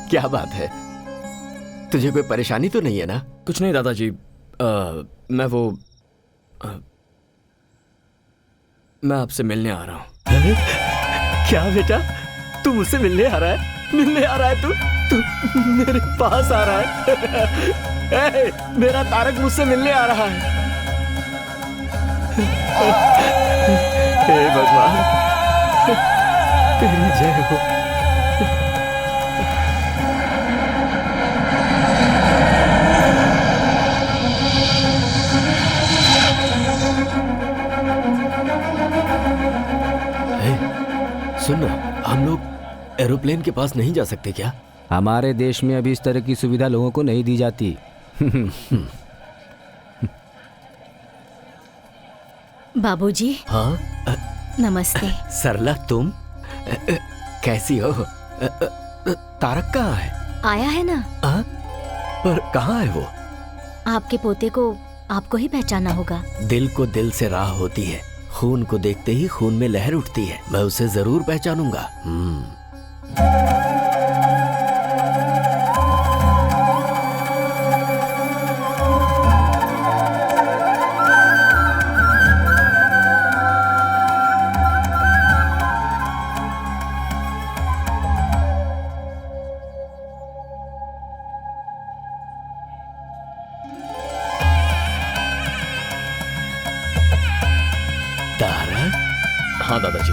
S3: क्या बात है, तुझे कोई परेशानी तो नहीं है ना?
S4: कुछ नहीं दादाजी, मैं आपसे मिलने आ रहा हूँ।
S3: क्या बेटा, तू मुझसे मिलने आ रहा है? मिलने आ रहा है तू मेरे पास आ रहा है? मेरा तारक मुझसे मिलने आ रहा है। हे भगवान, तेरी जय हो। सुन ना, हम लोग एरोप्लेन के पास नहीं जा सकते क्या?
S6: हमारे देश में अभी इस तरह की सुविधा लोगों को नहीं दी जाती।
S1: बाबूजी।
S3: हाँ
S1: नमस्ते।
S3: सरला, तुम कैसी हो? तारक कहाँ है?
S1: आया है ना।
S3: पर कहाँ है वो?
S1: आपके पोते को आपको ही पहचाना होगा।
S3: दिल को दिल से राह होती है, खून को देखते ही खून में लहर उठती है। मैं उसे जरूर पहचानूंगा।
S4: हाँ दादाजी।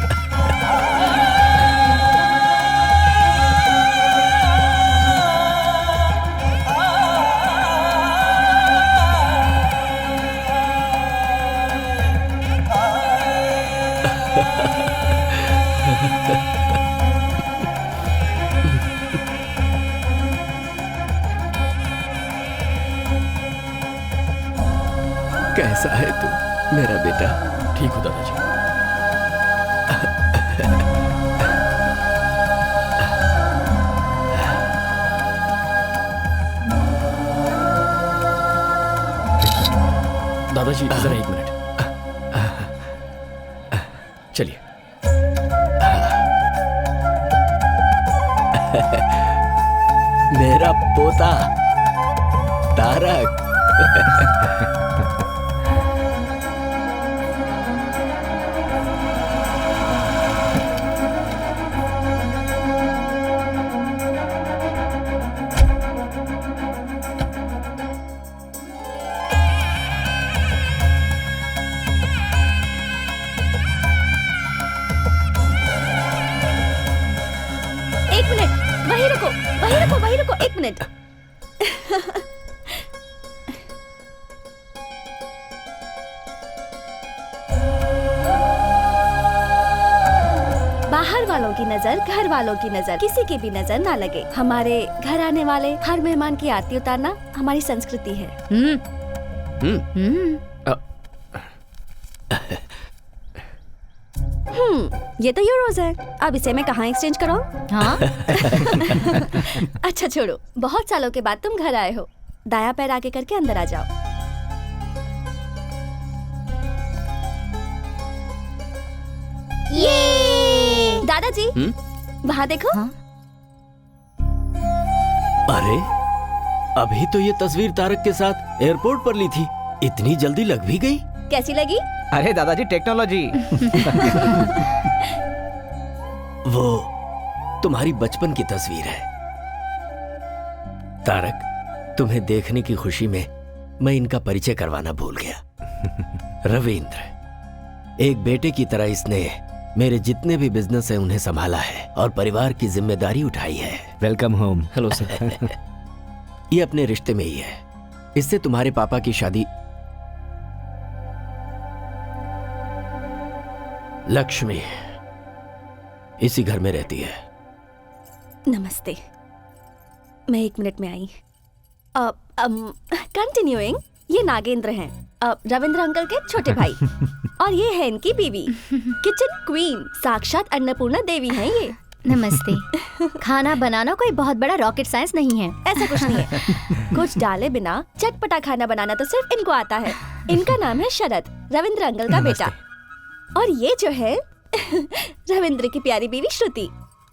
S3: कैसा है तू मेरा बेटा?
S4: ठीक हो दादाजी। दादाजी जरा 1 मिनट, चलिए।
S3: मेरा पोता तारक।
S1: वहीं रुको 1 मिनट। बाहर वालों की नजर, घर वालों की नजर, किसी की भी नजर ना लगे। हमारे घर आने वाले हर मेहमान की आरती उतारना हमारी संस्कृति है।
S7: ये तो यूरोज है, अब इसे मैं कहाँ एक्सचेंज कराऊं?
S1: हाँ
S7: अच्छा छोड़ो, बहुत सालों के बाद तुम घर आए हो। दाया पैर आगे करके अंदर आ जाओ। ये दादाजी वहाँ देखो।
S1: हाँ?
S3: अरे अभी तो ये तस्वीर तारक के साथ एयरपोर्ट पर ली थी, इतनी जल्दी लग भी गई।
S7: कैसी लगी?
S6: अरे दादाजी टेक्नोलॉजी।
S3: वो तुम्हारी बचपन की तस्वीर है तारक। तुम्हें देखने की खुशी में मैं इनका परिचय करवाना भूल गया। रविंद्र, एक बेटे की तरह इसने मेरे जितने भी बिजनेस है उन्हें संभाला है और परिवार की जिम्मेदारी उठाई है।
S6: Welcome home.
S4: Hello sir.
S3: ये अपने रिश्ते में ही है। इससे तुम्हारे पापा की शादी। लक्ष्मी इसी घर में रहती है।
S7: नमस्ते, मैं 1 मिनट में आई। कंटिन्यूइंग, ये नागेंद्र हैं, रविंद्र अंकल के छोटे भाई, और ये है इनकी बीवी, किचन क्वीन, साक्षात अन्नपूर्णा देवी हैं ये।
S1: नमस्ते। खाना बनाना कोई बहुत बड़ा रॉकेट साइंस नहीं है।
S7: ऐसा कुछ नहीं है, कुछ डाले बिना चटपटा खाना बनाना तो सिर्फ इनको आता है। इनका नाम है शरद, रविंद्र अंकल का बेटा, और ये जो है रविंद्र की प्यारी बीवी श्रुति।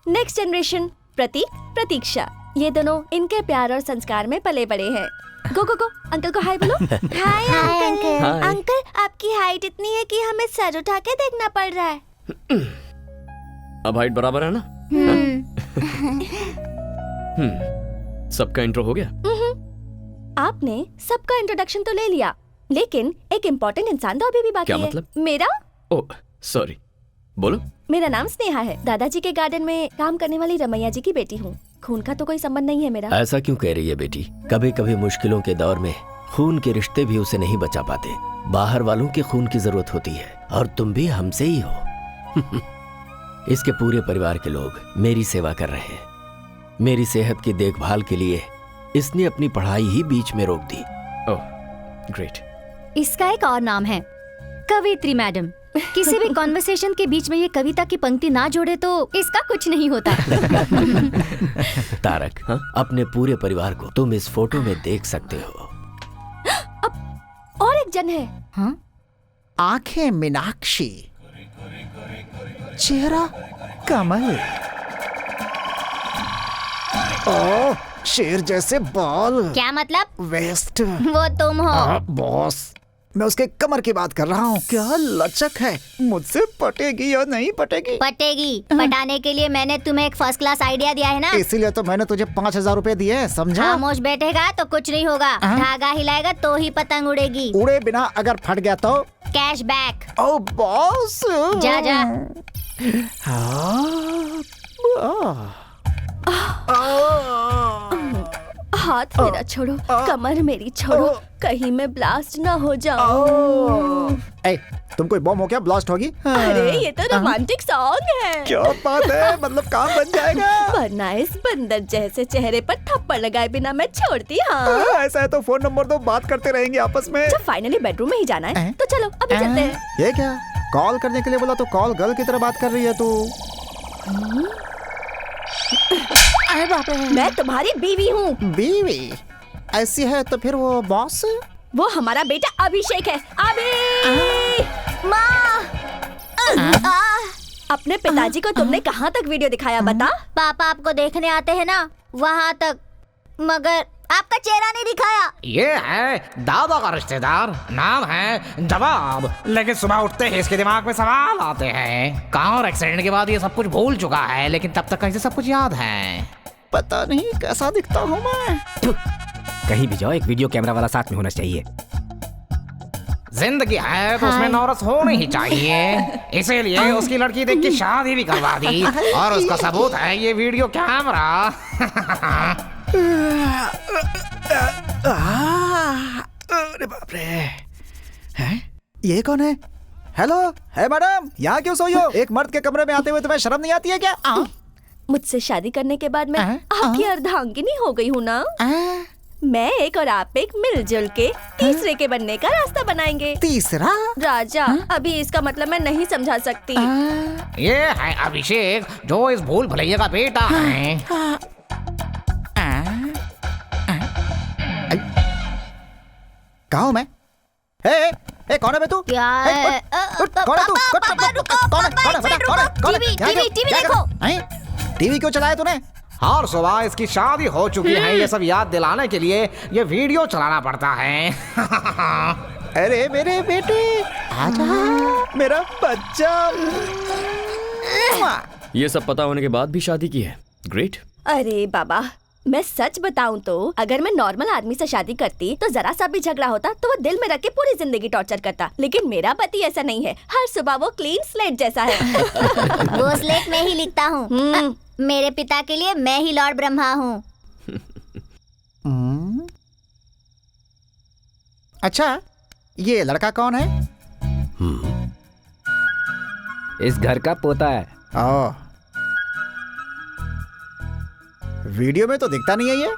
S7: नेक्स्ट जनरेशन प्रतीक, प्रतीक्षा, ये दोनों इनके प्यार और संस्कार में पले बड़े हैं। गो गो गो, अंकल को हाय बोलो। Hi uncle.
S4: हाय।
S7: अंकल, आपकी हाइट इतनी है कि हमें सर उठा के देखना पड़ रहा है।
S4: अब हाइट बराबर है ना? सबका इंट्रो हो गया?
S7: आपने सबका इंट्रोडक्शन तो ले लिया, लेकिन एक इम्पोर्टेंट इंसान तो अभी भी बाकी
S4: क्या
S7: है।
S4: मतलब?
S7: मेरा
S4: ओह सॉरी, बोलो।
S7: मेरा नाम स्नेहा है, दादाजी के गार्डन में काम करने वाली रमैया जी की बेटी हूँ। खून का तो कोई संबंध नहीं है मेरा।
S3: ऐसा क्यों कह रही है बेटी? कभी कभी मुश्किलों के दौर में खून के रिश्ते भी उसे नहीं बचा पाते। बाहर वालों के खून की जरूरत होती है, और तुम भी हमसे ही हो। इसके पूरे परिवार के लोग मेरी सेवा कर रहे हैं। मेरी सेहत की देखभाल के लिए इसने अपनी पढ़ाई ही बीच में रोक दी।
S4: Oh great.
S1: इसका एक और नाम है कवित्री मैडम। किसी भी कॉन्वर्सेशन के बीच में ये कविता की पंक्ति ना जोड़े तो इसका कुछ नहीं होता।
S3: तारक, अपने पूरे परिवार को तुम इस फोटो में देख सकते हो।
S7: और एक जन है।
S1: हाँ?
S5: आंखें मीनाक्षी, चेहरा कमल, ओ शेर जैसे बाल,
S1: क्या मतलब?
S5: वेस्ट।
S1: वो तुम हो।
S5: बॉस, मैं उसके कमर की बात कर रहा हूँ। क्या लचक है, मुझसे पटेगी या नहीं पटेगी?
S1: पटेगी। पटाने के लिए मैंने तुम्हें एक फर्स्ट क्लास आइडिया दिया है ना।
S5: इसीलिए तो मैंने तुझे 5000 रुपए दिए, समझा?
S1: खामोश बैठेगा तो कुछ नहीं होगा, धागा हिलाएगा तो ही पतंग उड़ेगी।
S5: उड़े बिना अगर फट गया तो?
S1: Cash back.
S5: ओ बॉस,
S1: जा जा।
S7: हाथ मेरा छोड़ो, कमर मेरी छोड़ो, कहीं मैं ब्लास्ट ना हो जाऊं।
S5: ए, तुम कोई बम हो क्या ब्लास्ट होगी?
S7: अरे ये तो रोमांटिक सॉन्ग है।
S5: क्या बात है, मतलब काम बन जाएगा।
S7: वरना इस बंदर जैसे चेहरे पर थप्पड़ लगाए बिना मैं छोड़ती। हाँ,
S5: ऐसा है तो फोन नंबर दो, बात करते रहेंगे आपस में।
S7: जब फाइनली बेडरूम में ही जाना है तो चलो अभी चलते हैं।
S5: ये क्या, कॉल करने के लिए बोला तो कॉल गर्ल की तरह बात कर रही है तू। अरे बाप रे,
S7: मैं तुम्हारी बीवी हूँ।
S5: बीवी ऐसी है तो फिर वो बॉस?
S7: वो हमारा बेटा अभिषेक है। अभी माँ, अपने पिताजी को तुमने कहाँ तक वीडियो दिखाया बता?
S1: पापा आपको देखने आते हैं ना, वहाँ तक, मगर आपका चेहरा नहीं दिखाया।
S9: ये है दादा का रिश्तेदार, नाम है जवाब। लेकिन सुबह उठते ही इसके दिमाग में सवाल आते हैं। कार एक्सीडेंट के बाद ये सब कुछ भूल चुका है, लेकिन तब तक इसे सब कुछ याद है।
S5: पता नहीं कैसा दिखता हूँ मैं।
S6: कहीं भी जाओ एक वीडियो कैमरा वाला साथ में होना चाहिए।
S9: जिंदगी है तो उसमें नौरस होनी ही चाहिए, इसीलिए उसकी लड़की देख के शादी भी करवा दी, और उसका सबूत है ये वीडियो कैमरा।
S5: अरे बाप रे, हैं? ये कौन है? हेलो, है मैडम, यहाँ क्यों सोई हो? एक मर्द के कमरे में आते हुए तुम्हें शर्म नहीं आती है क्या?
S7: मुझसे शादी करने के बाद मैं आपकी अर्धांगिनी हो गई हूँ ना। मैं एक और आप एक मिलजुल के तीसरे के बनने का रास्ता बनाएंगे।
S5: तीसरा?
S7: राजा, अभी इसका मतलब मैं नहीं समझा सकती।
S9: ये है अभिषेक जो इस भूल भुलैया का बेटा है।
S5: कहाँ हूँ मैं? ए, कौन है बे तू?
S7: क्या है?
S5: कौन है तू? कौन है?
S7: टीवी देखो।
S5: टीवी क्यों चलाया तूने?
S9: हर सुबह इसकी शादी हो चुकी है, ये सब याद दिलाने के लिए ये वीडियो चलाना पड़ता है।
S5: अरे मेरे बेटे, आजा मेरा बच्चा।
S4: ये सब पता होने के बाद भी शादी की है। ग्रेट।
S7: अरे बाबा, मैं सच बताऊं तो अगर मैं नॉर्मल आदमी से शादी करती तो जरा सा भी झगड़ा होता तो वो दिल में रख के पूरी जिंदगी टॉर्चर करता, लेकिन मेरा पति ऐसा नहीं है। हर सुबह वो क्लीन स्लेट जैसा है।
S10: वो स्लेट में ही लिखता हूँ। मेरे पिता के लिए मैं ही लॉर्ड ब्रह्मा हूँ।
S5: अच्छा, ये लड़का कौन है?
S6: इस घर का पोता है।
S5: वीडियो में तो दिखता नहीं है ये।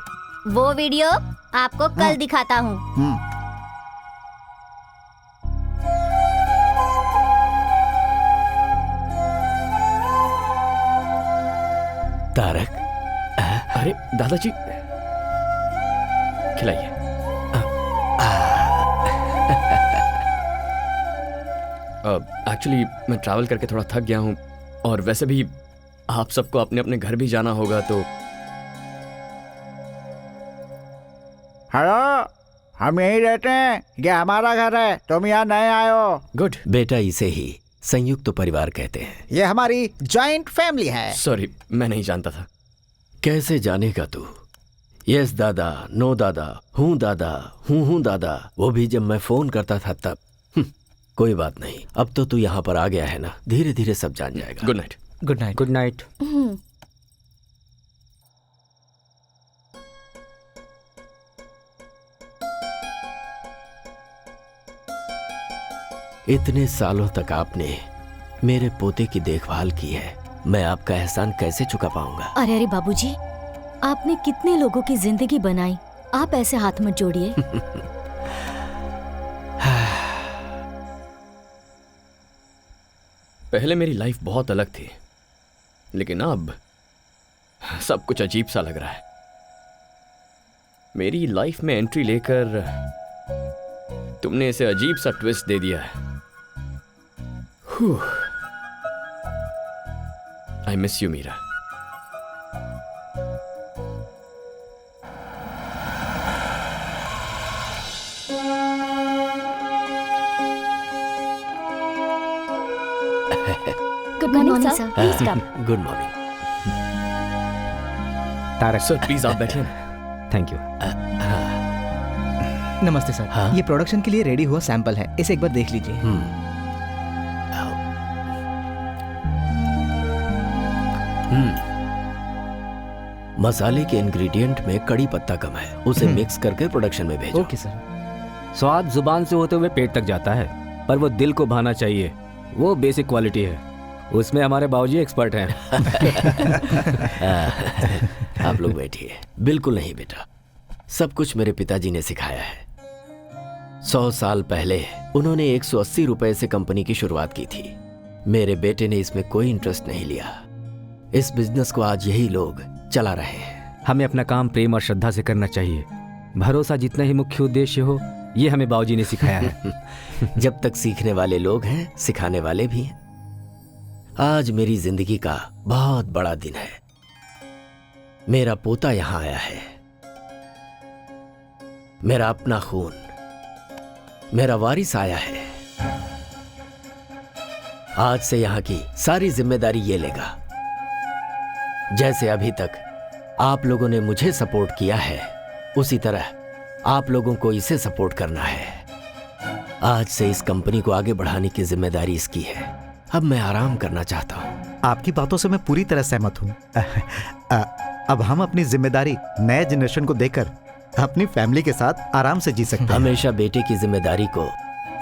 S10: वो वीडियो आपको कल दिखाता हूँ।
S3: तारक,
S4: अरे दादाजी, खिलाइए। एक्चुअली मैं ट्रैवल करके थोड़ा थक गया हूँ, और वैसे भी आप सबको अपने अपने घर भी जाना होगा, तो
S5: हेलो, हम यहीं रहते हैं, ये हमारा घर है, तुम यहाँ नए आए हो।
S4: गुड।
S3: बेटा, इसे ही संयुक्त परिवार कहते हैं।
S5: ये हमारी जॉइंट फैमिली है।
S4: सॉरी, मैं नहीं जानता था।
S3: कैसे जानेगा तू? यस दादा, नो दादा, हूँ दादा, हूँ दादा, वो भी जब मैं फोन करता था तब। कोई बात नहीं, अब तो तू यहाँ पर आ गया है ना, धीरे धीरे सब जान जाएगा।
S4: Good night.
S6: Good night. Good night.
S3: इतने सालों तक आपने मेरे पोते की देखभाल की है, मैं आपका एहसान कैसे चुका पाऊंगा?
S1: अरे अरे बाबूजी, आपने कितने लोगों की जिंदगी बनाई, आप ऐसे हाथ मत जोड़िए।
S4: पहले मेरी लाइफ बहुत अलग थी, लेकिन अब सब कुछ अजीब सा लग रहा है। मेरी लाइफ में एंट्री लेकर तुमने इसे अजीब सा ट्विस्ट दे दिया है। I miss you Meera.
S1: Good morning sir, please come.
S3: Good morning.
S6: Tarak
S4: sir please आप बैठिए ना।
S6: थैंक यू।
S11: नमस्ते सर। ये प्रोडक्शन के लिए रेडी हुआ सैंपल है, इसे एक बार देख लीजिए।
S3: मसाले के इंग्रेडिएंट में कड़ी पत्ता कम है, उसे मिक्स करके प्रोडक्शन में भेजो।
S11: Okay sir.
S6: स्वाद जुबान से होते हुए पेट तक जाता है, पर वो दिल को भाना चाहिए, वो बेसिक क्वालिटी है। उसमें हमारे बाबूजी एक्सपर्ट हैं।
S3: आप लोग बैठिए। बिल्कुल नहीं बेटा, सब कुछ मेरे पिताजी ने सिखाया है। 100 साल पहले उन्होंने 180 रुपए से कंपनी की शुरुआत की थी। मेरे बेटे ने इसमें कोई इंटरेस्ट नहीं लिया। इस बिजनेस को आज यही लोग चला रहे हैं।
S6: हमें अपना काम प्रेम और श्रद्धा से करना चाहिए। भरोसा जितना ही मुख्य उद्देश्य हो, ये हमें बाबूजी ने सिखाया है।
S3: जब तक सीखने वाले लोग हैं, सिखाने वाले भी हैं। आज मेरी जिंदगी का बहुत बड़ा दिन है। मेरा पोता यहां आया है, मेरा अपना खून, मेरा वारिस आया है। आज से यहां की सारी जिम्मेदारी ये लेगा। जैसे अभी तक आप लोगों ने मुझे सपोर्ट किया है, उसी तरह आप लोगों को इसे सपोर्ट करना है। आज से इस कंपनी को आगे बढ़ाने की जिम्मेदारी इसकी है। अब मैं आराम करना चाहता हूँ।
S5: आपकी बातों से मैं पूरी तरह सहमत हूँ। अब हम अपनी जिम्मेदारी नए जनरेशन को देकर अपनी फैमिली के साथ आराम से जी सकते हैं।
S3: हमेशा बेटे की जिम्मेदारी को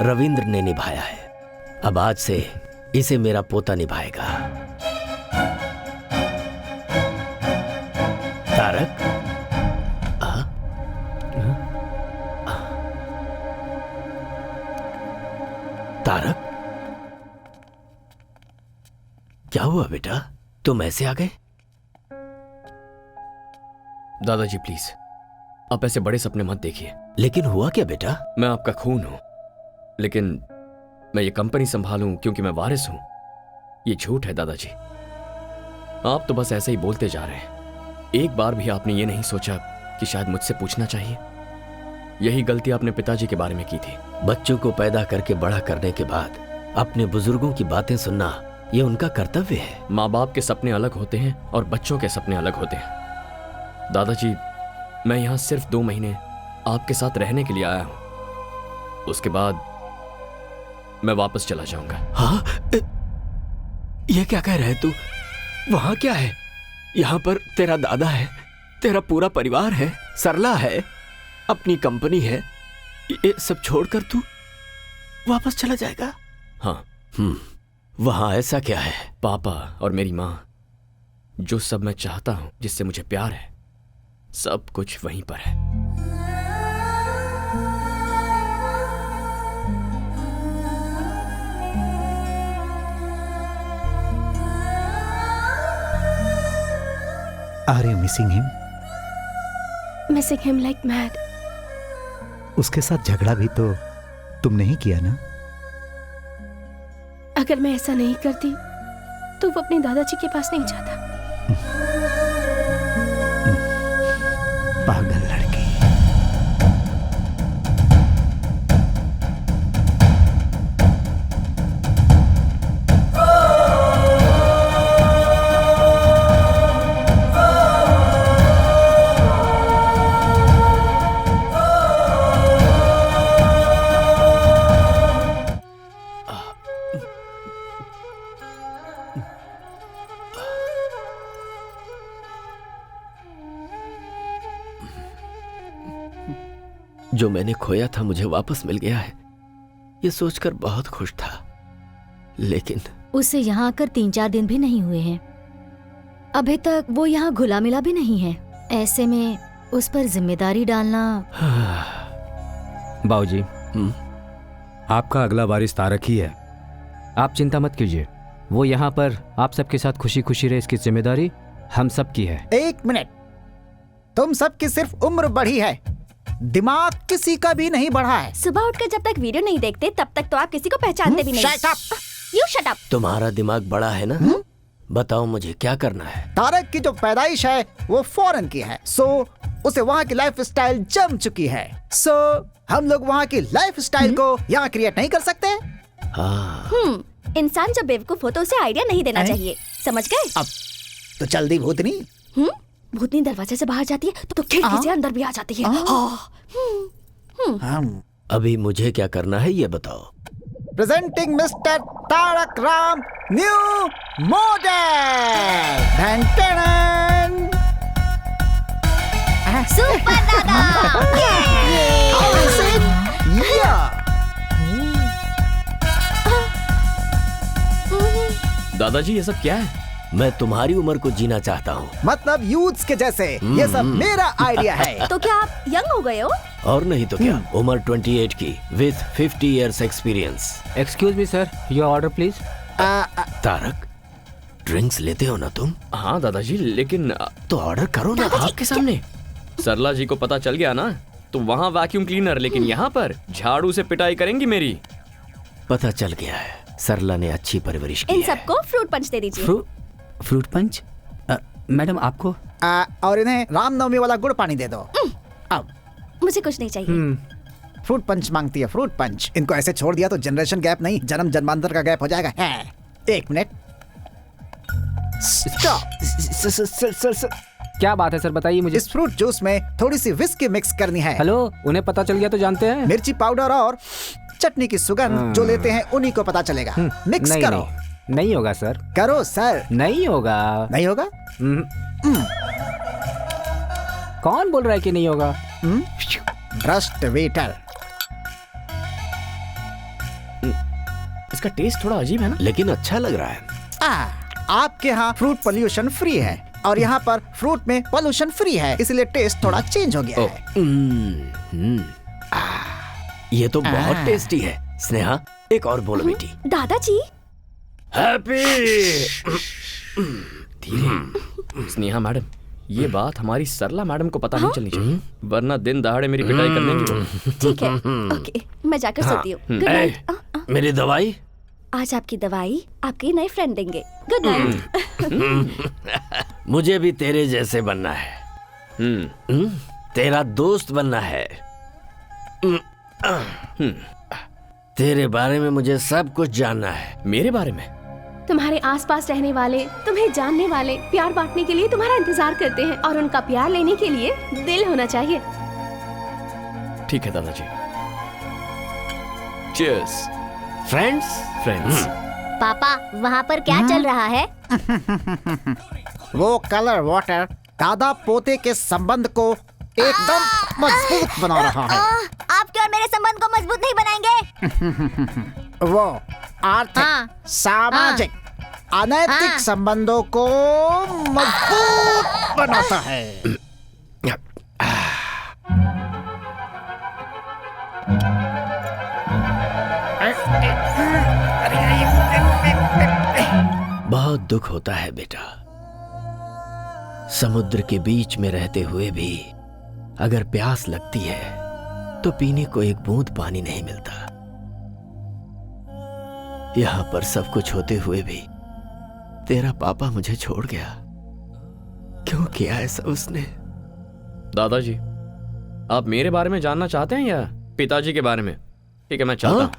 S3: रविंद्र ने निभाया है, अब आज से इसे मेरा पोता निभाएगा। तारक, तारक, क्या हुआ बेटा? तुम ऐसे आ गए?
S4: दादाजी प्लीज, आप ऐसे बड़े सपने मत देखिए।
S3: लेकिन हुआ क्या बेटा?
S4: मैं आपका खून हूं, लेकिन मैं ये कंपनी संभालूं क्योंकि मैं वारिस हूं, ये झूठ है दादाजी। आप तो बस ऐसे ही बोलते जा रहे हैं। एक बार भी आपने ये नहीं सोचा कि शायद मुझसे पूछना चाहिए? यही गलती आपने पिताजी के बारे में की थी।
S3: बच्चों को पैदा करके बड़ा करने के बाद अपने बुजुर्गों की बातें सुनना ये उनका कर्तव्य है।
S4: माँ बाप के सपने अलग होते हैं और बच्चों के सपने अलग होते हैं। दादाजी, मैं यहाँ सिर्फ 2 महीने आपके साथ रहने के लिए आया हूँ, उसके बाद मैं वापस चला जाऊंगा।
S3: हाँ? ये क्या कह रहे तू? वहां क्या है? यहाँ पर तेरा दादा है, तेरा पूरा परिवार है, सरला है, अपनी कंपनी है, ये सब छोड़कर तू वापस चला जाएगा?
S4: हाँ।
S3: वहां ऐसा क्या है?
S4: पापा और मेरी माँ, जो सब मैं चाहता हूं, जिससे मुझे प्यार है, सब कुछ वहीं पर है।
S5: Are you missing him?
S2: Missing him like mad.
S5: उसके साथ झगड़ा भी तो तुमने ही किया ना?
S2: अगर मैं ऐसा नहीं करती तो वो अपने दादाजी के पास नहीं जाता।
S5: पागल लड़की।
S3: जो मैंने खोया था मुझे वापस मिल गया है, ये सोचकर बहुत खुश था। लेकिन
S1: उसे यहाँ आकर 3-4 दिन भी नहीं हुए हैं। अभी तक वो यहाँ घुला मिला भी नहीं है। ऐसे में उस पर जिम्मेदारी डालना।
S6: बाबूजी, आपका अगला वारिस तारक ही है। आप चिंता मत कीजिए, वो यहाँ पर आप सबके साथ खुशी खुशी रहे, इसकी जिम्मेदारी हम सब की है।
S5: 1 मिनट, तुम सबकी सिर्फ उम्र बढ़ी है, दिमाग किसी का भी नहीं बढ़ा है।
S7: सुबह उठकर जब तक वीडियो नहीं देखते तब तक तो आप किसी को पहचानते भी नहीं।
S5: Shut up!
S7: You shut up!
S3: तुम्हारा दिमाग बड़ा है ना? बताओ मुझे क्या करना है?
S5: तारक की जो पैदाइश है वो फॉरेन की है, सो उसे वहाँ की लाइफ स्टाइल जम चुकी है। सो हम लोग वहाँ की लाइफ स्टाइल को यहाँ क्रिएट नहीं कर सकते।
S7: इंसान जब बेवकूफ हो तो उसे आइडिया नहीं देना चाहिए, समझ गए?
S5: अब तो जल्दी भूतनी।
S7: भूतनी दरवाजे से बाहर जाती है तो खिड़की से अंदर भी आ जाती है।
S3: अभी मुझे क्या करना है ये बताओ।
S5: Presenting mister Tarak Ram new model.
S7: Super दादा।
S4: दादाजी, ये सब क्या है?
S3: मैं तुम्हारी उम्र को जीना चाहता हूँ।
S5: मतलब यूथ्स के जैसे। ये सब मेरा आइडिया है।
S7: तो क्या आप यंग हो गए हो?
S3: और नहीं तो क्या, उम्र 28 की with 50 years experience.
S6: Excuse me sir, your order please.
S3: Tarak, drinks लेते हो ना तुम?
S4: हाँ दादाजी, लेकिन
S3: तो ऑर्डर करो ना
S4: आपके सामने। सरला जी को पता चल गया ना तो वहाँ वैक्यूम क्लीनर, लेकिन यहाँ पर झाड़ू से पिटाई करेंगी मेरी।
S3: पता चल गया है, सरला ने अच्छी परवरिश की
S7: इन
S3: है।
S7: सबको फ्रूट पंच दे दीजिए।
S6: Fruit punch? मैडम आपको?
S5: और इन्हें रामनवमी वाला गुड़ पानी दे दो। अब
S7: मुझे कुछ नहीं चाहिए।
S5: फ्रूट पंच मांगती है, फ्रूट पंच। इनको ऐसे छोड़ दिया तो जनरेशन गैप नहीं, जन्म जन्मांतर का गैप हो जाएगा। 1 मिनट, स्टॉप।
S6: क्या बात है सर, बताइए मुझे।
S5: इस फ्रूट जूस में थोड़ी सी विस्की मिक्स करनी है।
S6: हेलो, उन्हें पता चल गया तो जानते हैं।
S5: मिर्ची पाउडर और चटनी की सुगंध जो लेते हैं उन्हीं को पता चलेगा। मिक्स
S6: नहीं,
S5: करो।
S6: नहीं होगा सर।
S5: करो सर।
S6: नहीं होगा।
S5: नहीं होगा?
S6: कौन बोल रहा है कि नहीं होगा?
S5: भ्रष्ट वेटर।
S4: इसका टेस्ट थोड़ा अजीब है ना,
S3: लेकिन अच्छा लग रहा है।
S5: आपके यहाँ फ्रूट पोल्यूशन फ्री है और यहाँ पर फ्रूट में पोल्यूशन फ्री है, इसलिए टेस्ट थोड़ा चेंज हो गया है।
S3: ये तो बहुत टेस्टी है। स्नेहा, एक और बोलो बेटी।
S7: दादाजी।
S3: हैप्पी।
S4: धीरे। स्नेहा मैडम, ये बात हमारी सरला मैडम को पता नहीं चलनी चाहिए, वरना दिन दहाड़े मेरी पिटाई करने की वो।
S7: ठीक है, ओके, मैं जाकर सोती हूँ। Good night.
S3: मेरी दवाई?
S7: आज आपकी दवाई आपके नए फ्रेंड देंगे। Good night.
S3: मुझे भी तेरे जैसे बनना है। तेरा दोस्त बनना है। तेरे बारे में मुझे सब कुछ जानना है।
S4: मेरे बारे में?
S2: तुम्हारे आसपास रहने वाले, तुम्हें जानने वाले, प्यार बांटने के लिए तुम्हारा इंतजार करते हैं, और उनका प्यार लेने के लिए दिल होना चाहिए।
S4: ठीक है दादाजी। चीयर्स। फ्रेंड्स।
S10: पापा, वहाँ पर क्या चल रहा है?
S9: वो कलर वाटर दादा पोते के संबंध को एकदम मजबूत बना रहा है।
S10: आपके और मेरे संबंध को मजबूत नहीं बनाएंगे।
S9: वो आर्थिक, सामाजिक, अनैतिक संबंधों को मजबूत बनाता है।
S3: बहुत दुख होता है बेटा, समुद्र के बीच में रहते हुए भी अगर प्यास लगती है तो पीने को एक बूंद पानी नहीं मिलता। यहां पर सब कुछ होते हुए भी तेरा पापा मुझे छोड़ गया। क्यों किया ऐसा उसने?
S4: दादाजी, आप मेरे बारे में जानना चाहते हैं या पिताजी के बारे में? ठीक है, मैं चाहता हूं।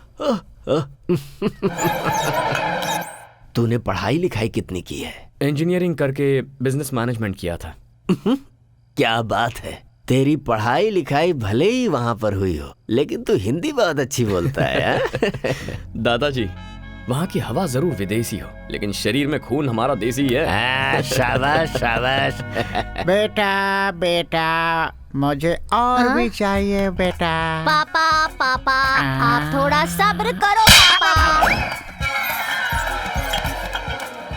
S3: तूने पढ़ाई लिखाई कितनी की है?
S4: इंजीनियरिंग करके बिजनेस मैनेजमेंट किया था।
S3: क्या बात है, तेरी पढ़ाई लिखाई भले ही वहां पर हुई हो, लेकिन तू हिंदी बहुत अच्छी बोलता है।
S4: दादाजी, वहाँ की हवा जरूर विदेशी हो, लेकिन शरीर में खून हमारा देसी है।
S3: शाबाश शाबाश।
S9: बेटा बेटा, मुझे और भी चाहिए बेटा।
S10: पापा पापा, आप थोड़ा सब्र करो पापा।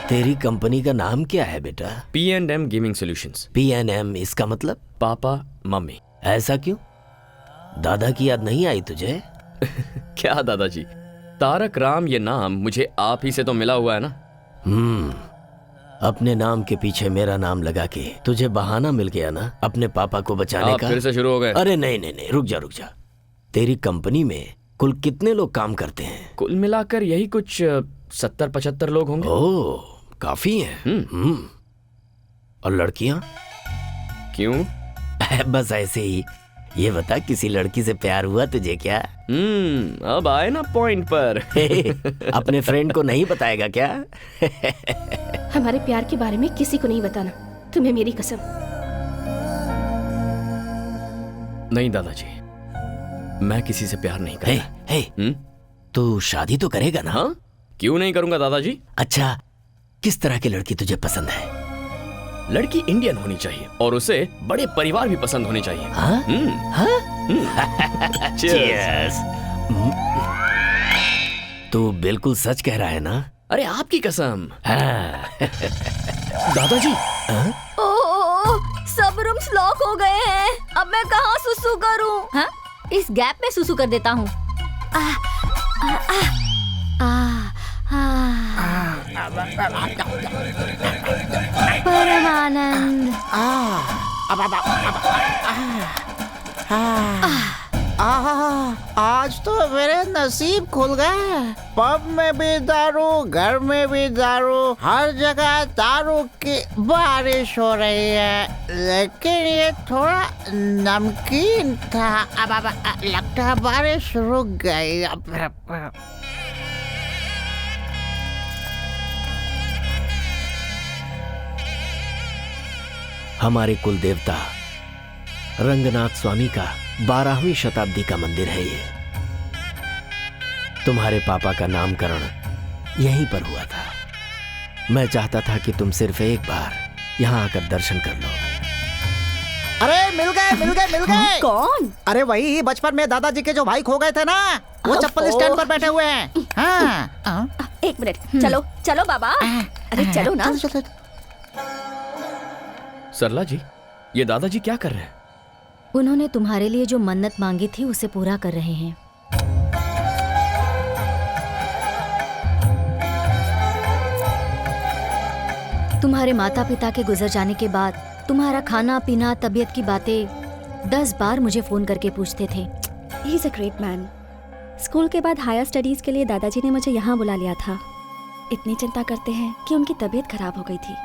S3: तेरी कंपनी का नाम क्या है बेटा?
S4: P&M gaming solutions.
S3: P&M, इसका मतलब?
S4: Papa mummy.
S3: ऐसा क्यों? दादा की याद नहीं आई तुझे?
S4: क्या दादाजी, तारक राम ये नाम मुझे आप ही से तो मिला हुआ है ना।
S3: अपने नाम के पीछे मेरा नाम लगा के तुझे बहाना मिल गया ना अपने पापा को बचाने का।
S4: फिर से शुरू हो गए?
S3: अरे नहीं, रुक जा। तेरी कंपनी में कुल कितने लोग काम करते हैं?
S4: कुल मिलाकर यही कुछ 70-75 लोग होंगे।
S3: ओह, काफी हैं। और लड़कियां?
S4: क्यों?
S3: बस ऐसे ही। ये बता, किसी लड़की से प्यार हुआ तुझे क्या?
S4: अब आए ना पॉइंट पर।
S3: अपने फ्रेंड को नहीं बताएगा क्या?
S2: हमारे प्यार के बारे में किसी को नहीं बताना, तुम्हें मेरी कसम।
S4: नहीं दादाजी, मैं किसी से प्यार नहीं करता।
S3: तू शादी तो करेगा ना?
S4: हाँ? क्यों नहीं करूंगा दादाजी।
S3: अच्छा, किस तरह की लड़की तुझे पसंद है?
S4: लड़की इंडियन होनी चाहिए और उसे बड़े परिवार भी पसंद होने चाहिए।
S3: Cheers। तू बिल्कुल सच कह रहा है ना?
S4: अरे आपकी कसम। दादाजी।
S7: सब रूम्स लॉक हो गए हैं, अब मैं कहाँ सुसु करूं?
S1: हाँ? इस गैप में सुसु कर देता हूँ।
S7: परमानंद।
S9: आज तो मेरे नसीब खुल गए। पब में भी दारू, घर में भी दारू, हर जगह दारू की बारिश हो रही है। लेकिन ये थोड़ा नमकीन था। अब लगता है बारिश रुक गई।
S3: हमारे कुल देवता रंगनाथ स्वामी का 12वीं शताब्दी का मंदिर है ये। तुम्हारे पापा का नामकरण यहीं पर हुआ था। मैं चाहता था कि तुम सिर्फ एक बार यहाँ आकर दर्शन कर लो।
S9: अरे मिल गए।
S7: कौन?
S9: अरे वही बचपन में दादाजी के जो भाई खो गए थे ना, वो चप्पल स्टैंड पर बैठे हुए हैं। हाँ।
S7: एक मिनट, चलो बाबा। अरे चलो ना।
S4: सरला जी, ये दादाजी क्या कर रहे हैं?
S1: उन्होंने तुम्हारे लिए जो मन्नत मांगी थी उसे पूरा कर रहे हैं। तुम्हारे माता पिता के गुजर जाने के बाद तुम्हारा खाना पीना तबीयत की बातें 10 बार मुझे फोन करके पूछते थे।
S7: He is a great man. School के बाद हायर स्टडीज के लिए दादाजी ने मुझे यहाँ बुला लिया था। इतनी चिंता करते हैं कि उनकी तबीयत खराब हो गई थी।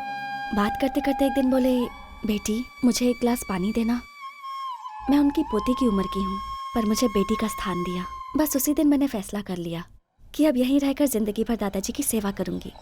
S7: बात करते करते एक दिन बोले, बेटी मुझे एक गिलास पानी देना। मैं उनकी पोती की उम्र की हूँ, पर मुझे बेटी का स्थान दिया। बस उसी दिन मैंने फैसला कर लिया कि अब यहीं रहकर जिंदगी भर दादाजी की सेवा करूंगी।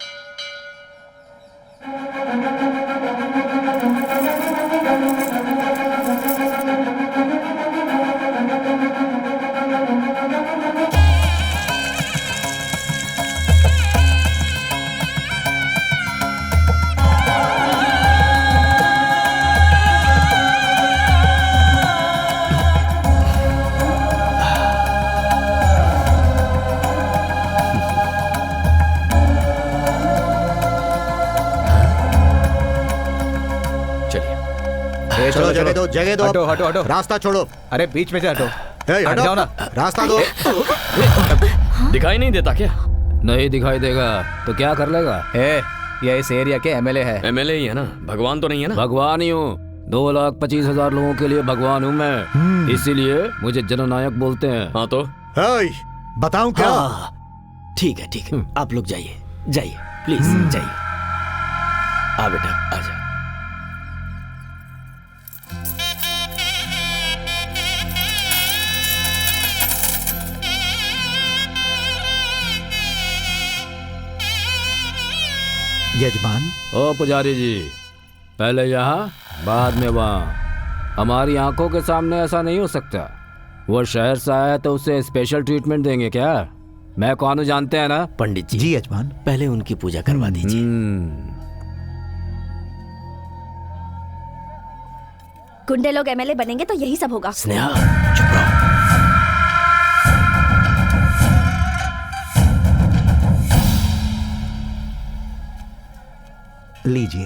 S12: चलो जगह दो, जगह दो।
S11: हटो हटो हटो,
S12: रास्ता छोड़ो।
S11: अरे बीच में से हटो।
S12: हट जाओ ना, रास्ता दो।
S4: दिखाई नहीं देता क्या?
S6: नहीं दिखाई देगा तो क्या कर लेगा?
S11: ये इस एरिया के एमएलए है।
S4: एमएलए ही है ना, भगवान तो नहीं है ना?
S6: भगवान ही हूँ। 2,25,000 लोगों के लिए भगवान हूँ मैं, इसीलिए मुझे जननायक बोलते हैं।
S4: हाँ तो
S12: बताऊं क्या?
S3: ठीक है ठीक है, आप लोग जाइए जाइए प्लीज जाइए। आ बेटा आजा।
S5: यजमान।
S6: ओ पुजारी जी, पहले यहाँ बाद में वहाँ। हमारी आंखों के सामने ऐसा नहीं हो सकता। वो शहर से आया है तो उसे स्पेशल ट्रीटमेंट देंगे क्या? मैं कौन हूँ जानते हैं ना?
S3: पंडित जी।
S5: जी यजमान।
S3: पहले उनकी पूजा करवा दीजिए।
S7: गुंडे लोग एमएलए बनेंगे तो यही सब होगा।
S3: स्नेहा चुप रहो।
S5: लीजिए।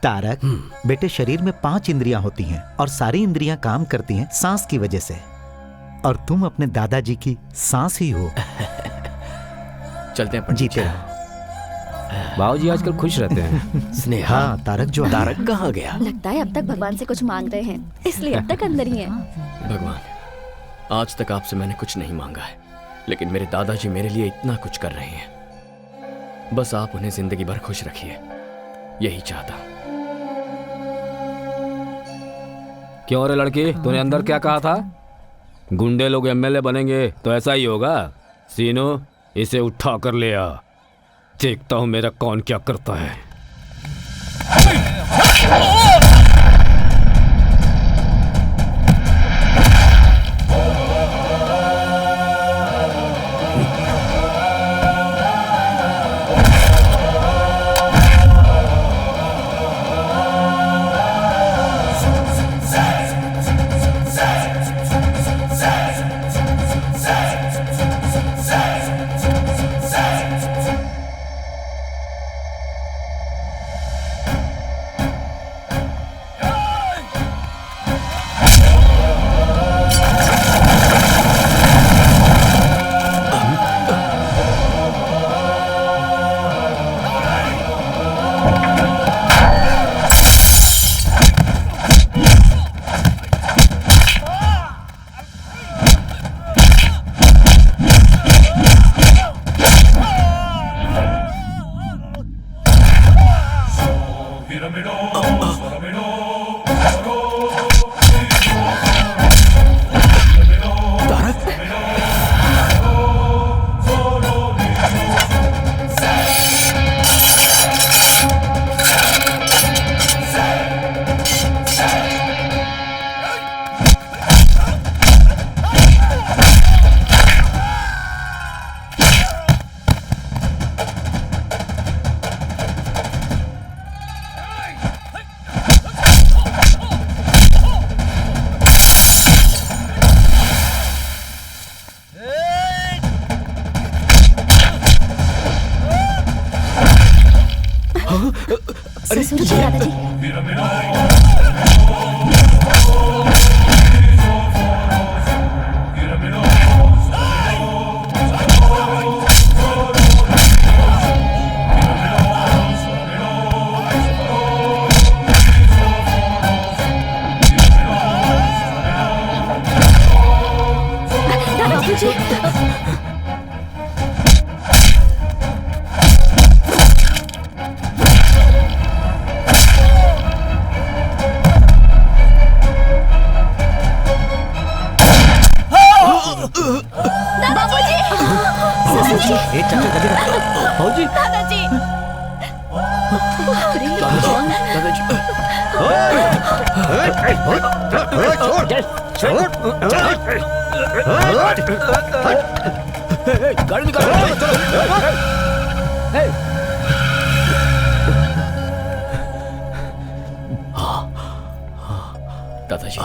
S5: तारक, बेटे शरीर में 5 इंद्रियां होती हैं और सारी इंद्रियां काम करती हैं सांस की वजह से, और तुम अपने दादाजी की सांस ही हो।
S4: चलते हैं।
S5: जीते रहो।
S6: बाबूजी आजकल खुश रहते हैं।
S3: स्नेहा।
S5: हाँ, तारक जो
S3: तारक कहाँ गया?
S7: लगता है अब तक भगवान से कुछ मांग रहे हैं, इसलिए अब तक अंदर ही हैं।
S4: भगवान, आज तक आपसे मैंने कुछ नहीं मांगा है, लेकिन मेरे दादाजी मेरे लिए इतना कुछ कर रहे हैं। बस आप उन्हें जिंदगी भर खुश रखिए, यही चाहता हूं।
S6: क्यों रे लड़की, तूने अंदर क्या कहा था? गुंडे लोग एमएलए बनेंगे तो ऐसा ही होगा। सीनो, इसे उठा कर ले आ, देखता हूं मेरा कौन क्या करता है।
S1: बाबूजी।
S7: बाबूजी।
S6: बाबूजी।
S7: दादाजी।
S6: गाड़ी निकालो।
S4: दादाजी।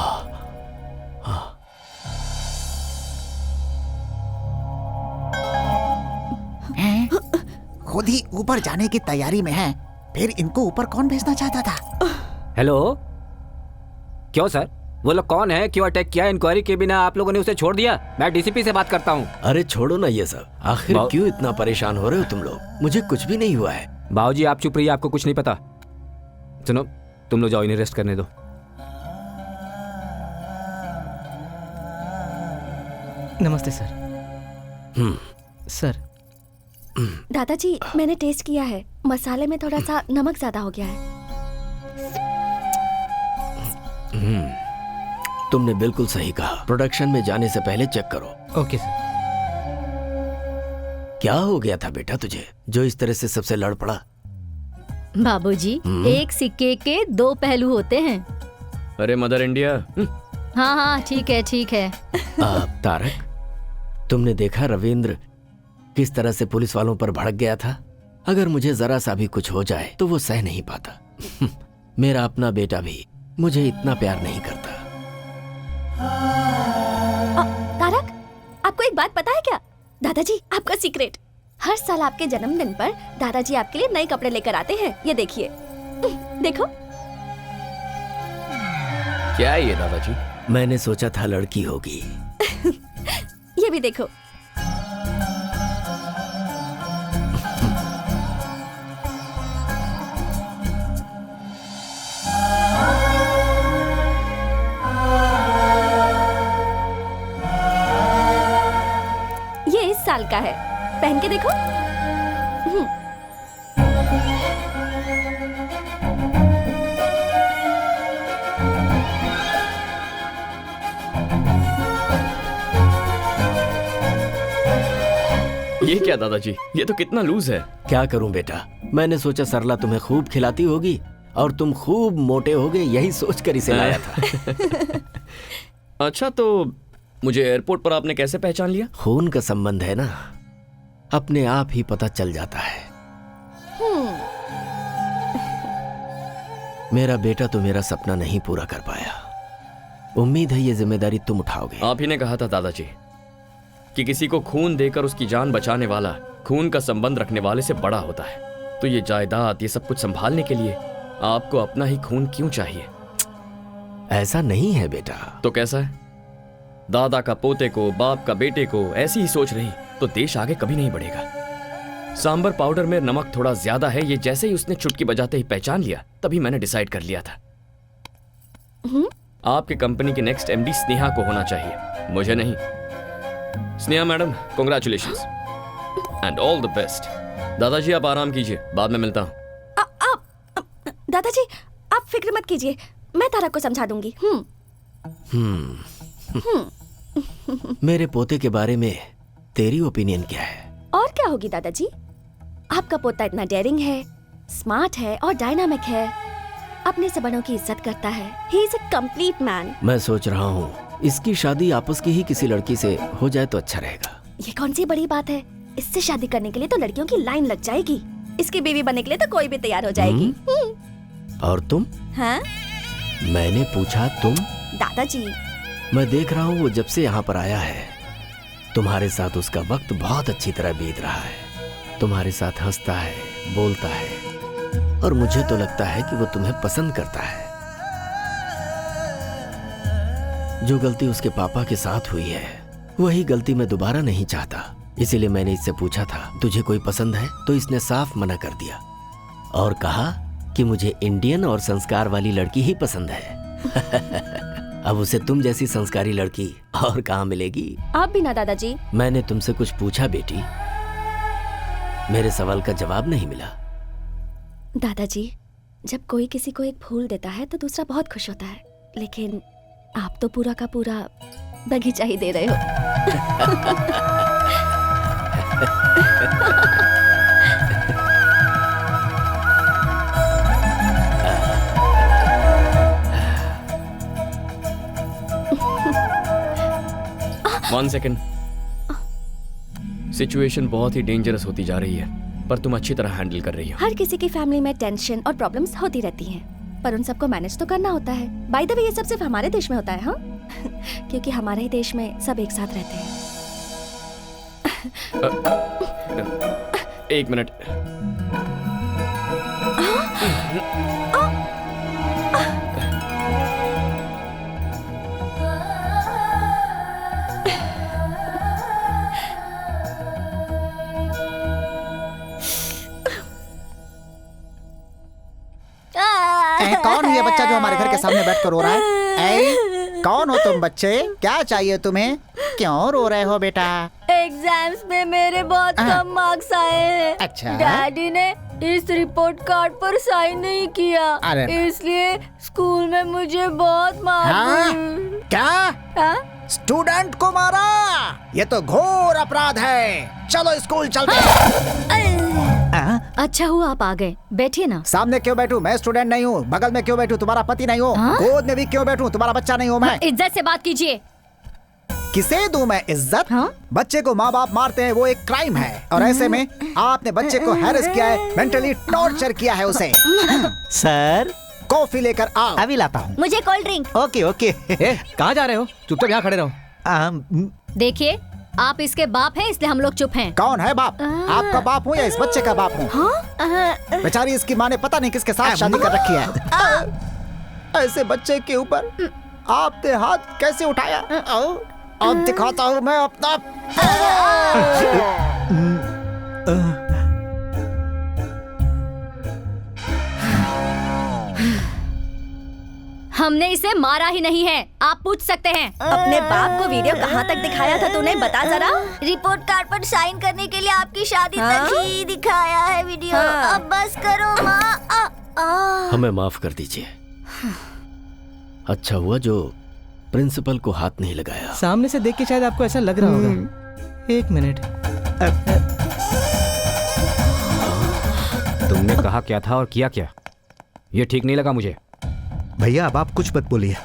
S9: खुद ही ऊपर जाने की तैयारी में है, फिर इनको ऊपर कौन भेजना चाहता था?
S6: हेलो, क्यों सर? वो लोग कौन है? क्यों अटैक किया? इंक्वायरी के बिना आप लोगों ने उसे छोड़ दिया? मैं डीसीपी से बात करता हूँ।
S3: अरे छोड़ो ना ये सब, आखिर क्यों इतना परेशान हो रहे हो तुम लोग? मुझे कुछ भी नहीं हुआ है।
S6: बाबूजी आप चुप रहिए, आपको कुछ नहीं पता। सुनो, तुम लोग जाओ, इन्हें रेस्ट करने दो।
S11: नमस्ते सर। सर
S2: दादाजी, मैंने टेस्ट किया है, मसाले में थोड़ा सा नमक ज्यादा हो गया है।
S3: तुमने बिल्कुल सही कहा, प्रोडक्शन में जाने से पहले चेक करो।
S11: Okay sir.
S3: क्या हो गया था बेटा तुझे, जो इस तरह से सबसे लड़ पड़ा?
S1: बाबूजी, एक सिक्के के दो पहलू होते हैं।
S4: अरे मदर इंडिया।
S1: हाँ हाँ ठीक है ठीक है।
S3: तारक, तुमने देखा रविंद्र किस तरह से पुलिस वालों पर भड़क गया था? अगर मुझे जरा सा भी कुछ हो जाए तो वो सह नहीं पाता। मेरा अपना बेटा भी मुझे इतना प्यार नहीं करता।
S2: तारक, आपको एक बात पता है क्या? दादाजी, आपका सीक्रेट, हर साल आपके जन्मदिन पर दादाजी आपके लिए नए कपड़े लेकर आते हैं। ये देखिए, देखो।
S4: क्या है ये दादाजी?
S3: मैंने सोचा था लड़की होगी।
S2: ये भी देखो। ये इस साल का है, पहन के देखो।
S4: ये क्या दादाजी, ये तो कितना लूज है।
S3: क्या करूं बेटा, मैंने सोचा सरला तुम्हें खूब खिलाती होगी और तुम खूब मोटे होगे, यही सोचकर इसे लाया था।
S4: अच्छा, तो मुझे एयरपोर्ट पर आपने कैसे पहचान लिया?
S3: खून का संबंध है ना, अपने आप ही पता चल जाता है। मेरा बेटा तो मेरा सपना नहीं पूरा कर पाया। उम्मीद है ये जिम्मेदारी तुम उठाओगे।
S4: आप ही ने कहा था दादाजी कि किसी को खून देकर उसकी जान बचाने वाला खून का संबंध रखने वाले से बड़ा होता है। तो ये जायदाद, ये सब कुछ संभालने के लिए आपको अपना ही खून क्यों चाहिए?
S3: ऐसा नहीं है बेटा।
S4: तो कैसा है? दादा का पोते को, बाप का बेटे को ऐसी ही सोच रही तो देश आगे कभी नहीं बढ़ेगा। सांबर पाउडर में नमक थोड़ा ज्यादा है, ये जैसे ही उसने चुटकी बजाते ही पहचान लिया, तभी मैंने डिसाइड कर लिया था आपके कंपनी की नेक्स्ट एमडी स्नेहा को होना चाहिए, मुझे नहीं। Sneha madam, congratulations and all the best. दादाजी आप आराम कीजिए, बाद में मिलता हूं।
S2: दादाजी, आप फिक्र मत कीजिए, मैं तारक को समझा दूंगी।
S3: मेरे पोते के बारे में तेरी ओपिनियन क्या है?
S2: और क्या होगी दादाजी, आपका पोता इतना डेयरिंग है, स्मार्ट है और डायनामिक है, अपने से बड़ों की इज्जत करता है। He is a complete man.
S3: मैं सोच रहा हूँ इसकी शादी आपस की ही किसी लड़की से हो जाए तो अच्छा रहेगा।
S2: ये कौन सी बड़ी बात है, इससे शादी करने के लिए तो लड़कियों की लाइन लग जाएगी, इसकी बीवी बनने के लिए तो कोई भी तैयार हो जाएगी।
S3: और तुम?
S2: हाँ?
S3: मैंने पूछा तुम?
S2: दादाजी,
S3: मैं देख रहा हूँ वो जब से यहाँ पर आया है तुम्हारे साथ उसका वक्त बहुत अच्छी तरह बीत रहा है। तुम्हारे साथ हंसता है, बोलता है और मुझे तो लगता है कि वो तुम्हें पसंद करता है। जो गलती उसके पापा के साथ हुई है वही गलती मैं दोबारा नहीं चाहता। इसीलिए मैंने इससे पूछा था तुझे कोई पसंद है, तो इसने साफ मना कर दिया और कहा कि मुझे इंडियन और संस्कार वाली लड़की ही पसंद है। अब उसे तुम जैसी संस्कारी लड़की और कहाँ मिलेगी?
S7: आप भी ना दादाजी।
S3: मैंने तुमसे कुछ पूछा बेटी, मेरे सवाल का जवाब नहीं मिला।
S7: दादाजी, जब कोई किसी को एक फूल देता है तो दूसरा बहुत खुश होता है, लेकिन आप तो पूरा का पूरा बगीचा ही दे रहे हो।
S4: One second. सिचुएशन बहुत ही डेंजरस होती जा रही है, पर तुम अच्छी तरह हैंडल कर रही हो।
S7: हर किसी की फैमिली में टेंशन और प्रॉब्लम्स होती रहती हैं, पर उन सबको मैनेज तो करना होता है। बाय द वे, ये सब सिर्फ हमारे देश में होता है, हाँ? क्योंकि हमारे ही देश में सब एक साथ रहते हैं।
S4: एक मिनट।
S9: कौन है ये बच्चा जो हमारे घर के सामने बैठ कर रो रहा है? कौन हो तुम बच्चे? क्या चाहिए तुम्हें? क्यों रो रहे हो बेटा?
S10: एग्जाम्स में मेरे बहुत कम मार्क्स आए हैं।
S9: अच्छा।
S10: डैडी ने इस रिपोर्ट कार्ड पर साइन नहीं किया, इसलिए स्कूल में मुझे बहुत मार।
S9: क्या? स्टूडेंट को मारा? ये तो घोर अपराध है। चलो स्कूल चलते हैं।
S1: अच्छा हुआ आप आ गए, बैठिए ना।
S9: सामने क्यों बैठूं? मैं स्टूडेंट नहीं हूँ। बगल में क्यों बैठूं? तुम्हारा पति नहीं हूँ। गोद में भी क्यों बैठूं? तुम्हारा बच्चा नहीं हूँ मैं।
S1: इज्जत से बात कीजिए।
S9: किसे दूं मैं इज्जत? बच्चे को माँ बाप मारते हैं, वो एक क्राइम है, और ऐसे में आपने बच्चे को हैरेस किया है, मेंटली टॉर्चर किया है उसे।
S11: सर,
S9: कॉफी लेकर आओ।
S11: अभी लाता हूँ।
S10: मुझे कोल्ड ड्रिंक।
S11: Okay okay.
S6: कहाँ जा रहे हो? चुपचाप यहाँ खड़े रहो।
S1: देखिए, आप इसके बाप हैं, इसलिए हम लोग चुप हैं।
S9: कौन है बाप? आपका बाप हूँ या इस बच्चे का बाप हूँ? बेचारी इसकी माँ ने पता नहीं किसके साथ शादी कर रखी है। ऐसे बच्चे के ऊपर आपने हाथ कैसे उठाया? अब दिखाता हूँ मैं अपना।
S1: हमने इसे मारा ही नहीं है, आप पूछ सकते हैं।
S7: अपने बाप को वीडियो कहाँ तक दिखाया था तूने? बता जरा।
S10: रिपोर्ट कार्ड पर साइन करने के लिए आपकी शादी तक ही दिखाया है वीडियो। अब बस करो माँ।
S3: हमें माफ कर दीजिए। अच्छा हुआ जो प्रिंसिपल को हाथ नहीं लगाया।
S11: सामने से देख के शायद आपको ऐसा लग रहा होगा। एक मिनट।
S6: तुमने कहा क्या था और किया क्या? ये ठीक नहीं लगा मुझे।
S5: भैया अब आप कुछ मत बोलिए।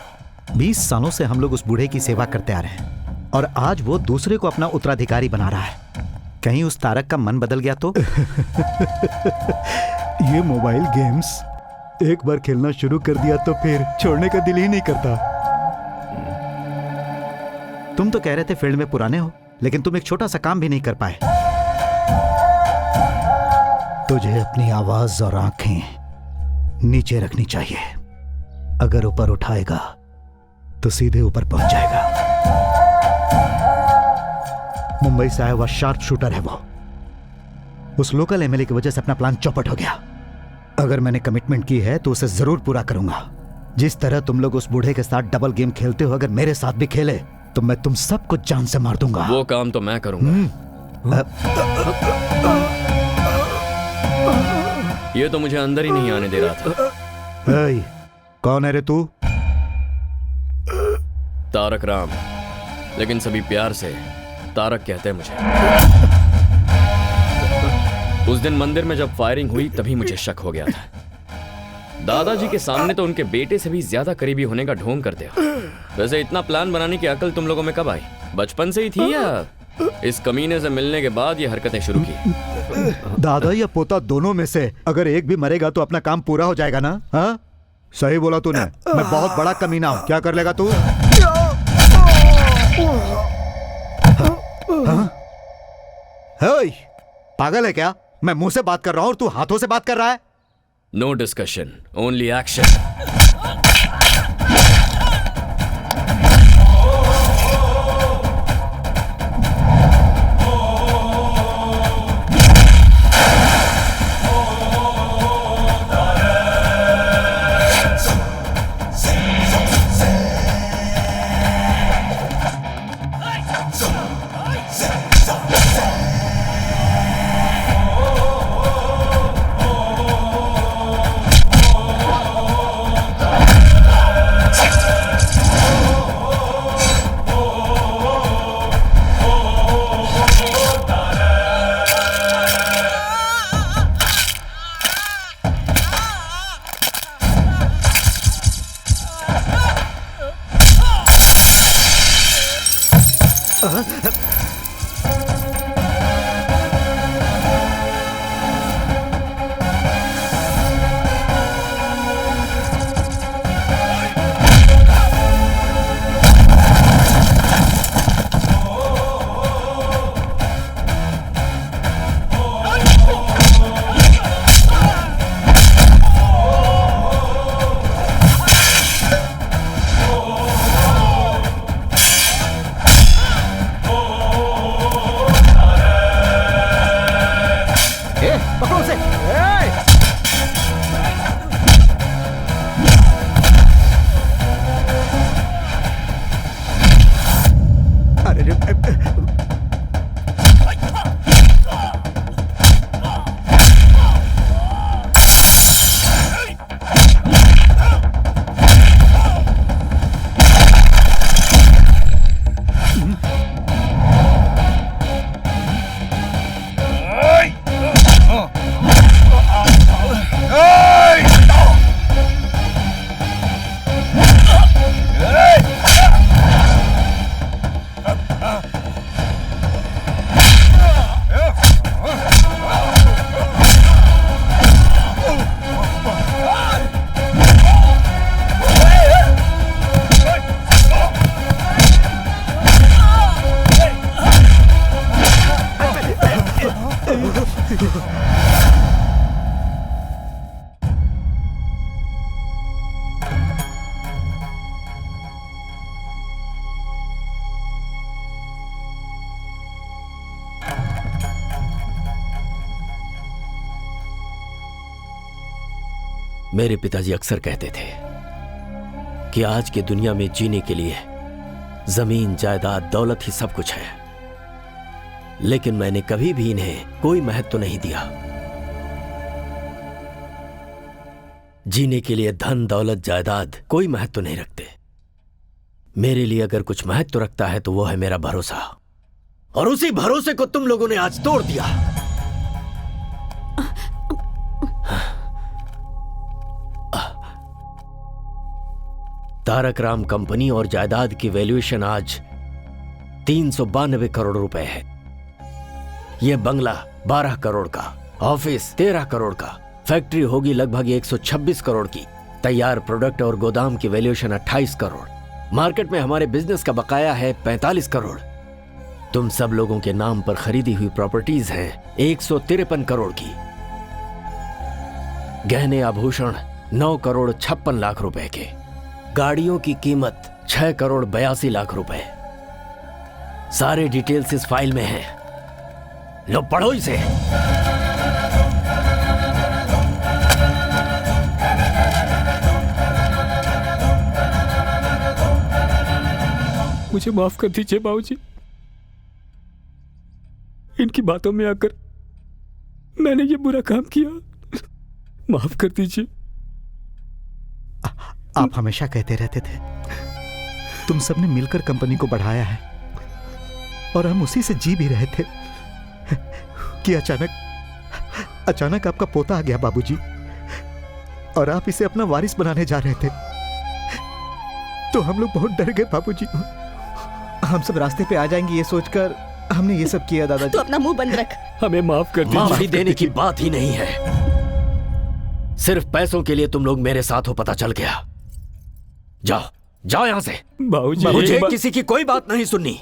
S5: 20 सालों से हम लोग उस बूढ़े की सेवा करते आ रहे हैं, और आज वो दूसरे को अपना उत्तराधिकारी बना रहा है। कहीं उस तारक का मन बदल गया तो? ये मोबाइल गेम्स एक बार खेलना शुरू कर दिया तो फिर छोड़ने का दिल ही नहीं करता। तुम तो कह रहे थे फील्ड में पुराने हो, लेकिन तुम एक छोटा सा काम भी नहीं कर पाए। तुझे अपनी आवाज और आंखें नीचे रखनी चाहिए। अगर ऊपर उठाएगा तो सीधे ऊपर पहुंच जाएगा। मुंबई से आया हुआ शार्प शूटर है वो। उस लोकल एमएलए की वजह से अपना प्लान चौपट हो गया। अगर मैंने कमिटमेंट की है तो उसे जरूर पूरा करूंगा। जिस तरह तुम लोग उस बूढ़े के साथ डबल गेम खेलते हो, अगर मेरे साथ भी खेले तो मैं तुम सबको जान से मार दूंगा।
S4: वो काम तो मैं करूंगा। ये तो मुझे अंदर ही नहीं आने दे रहा था।
S5: कौन है रे तू?
S4: तारक राम, लेकिन सभी प्यार से तारक कहते हैं मुझे। उस दिन मंदिर में जब फायरिंग हुई तभी मुझे शक हो गया था। दादाजी के सामने तो उनके बेटे से भी ज्यादा करीबी होने का ढोंग करते हो। वैसे इतना प्लान बनाने की अकल तुम लोगों में कब आई? बचपन से ही थी या इस कमीने से मिलने के बाद ये हरकतें शुरू की?
S5: दादा या पोता दोनों में से अगर एक भी मरेगा तो अपना काम पूरा हो जाएगा ना? हाँ, सही बोला तूने। मैं बहुत बड़ा कमीना हूं। क्या कर लेगा तू? पागल है क्या? मैं मुंह से बात कर रहा हूं और तू हाथों से बात कर रहा है।
S4: No discussion, only action.
S3: मेरे पिताजी अक्सर कहते थे कि आज की दुनिया में जीने के लिए जमीन, जायदाद, दौलत ही सब कुछ है, लेकिन मैंने कभी भी इन्हें कोई महत्व नहीं दिया। जीने के लिए धन, दौलत, जायदाद कोई महत्व नहीं रखते। मेरे लिए अगर कुछ महत्व रखता है तो वो है मेरा भरोसा, और उसी भरोसे को तुम लोगों ने आज तोड़ दिया। तारक राम कंपनी और जायदाद की वैल्यूएशन आज 392 करोड़ रुपए है। यह बंगला 12 करोड़ का, ऑफिस 13 करोड़ का, फैक्ट्री होगी लगभग 126 करोड़ की, तैयार प्रोडक्ट और गोदाम की वैल्यूएशन 28 करोड़, मार्केट में हमारे बिजनेस का बकाया है 45 करोड़। तुम सब लोगों के नाम पर खरीदी हुई प्रॉपर्टीज हैं 153 करोड़ की, गहने आभूषण 9 करोड़ 56 लाख रुपए के, गाड़ियों की कीमत 6 करोड़ 82 लाख रुपए। सारे डिटेल्स इस फाइल में हैं। लो पढ़ो इसे।
S6: मुझे माफ कर दीजिए बाबूजी, इनकी बातों में आकर मैंने ये बुरा काम किया, माफ कर दीजिए।
S5: आप हमेशा कहते रहते थे तुम सबने मिलकर कंपनी को बढ़ाया है, और हम उसी से जी भी रहे थे कि अचानक आपका पोता आ गया बाबूजी, और आप इसे अपना वारिस बनाने जा रहे थे। तो हम लोग बहुत डर गए बाबूजी।
S11: हम सब रास्ते पे आ जाएंगे ये सोचकर हमने ये सब किया दादाजी।
S2: तू अपना मुंह बंद रख।
S6: हमें माफ कर दीजिए।
S3: माफी देने की बात ही नहीं है, सिर्फ पैसों के लिए तुम लोग मेरे साथ हो, पता चल गया। जाओ जाओ यहां से।
S6: बाबूजी,
S3: मुझे किसी की कोई बात नहीं सुननी।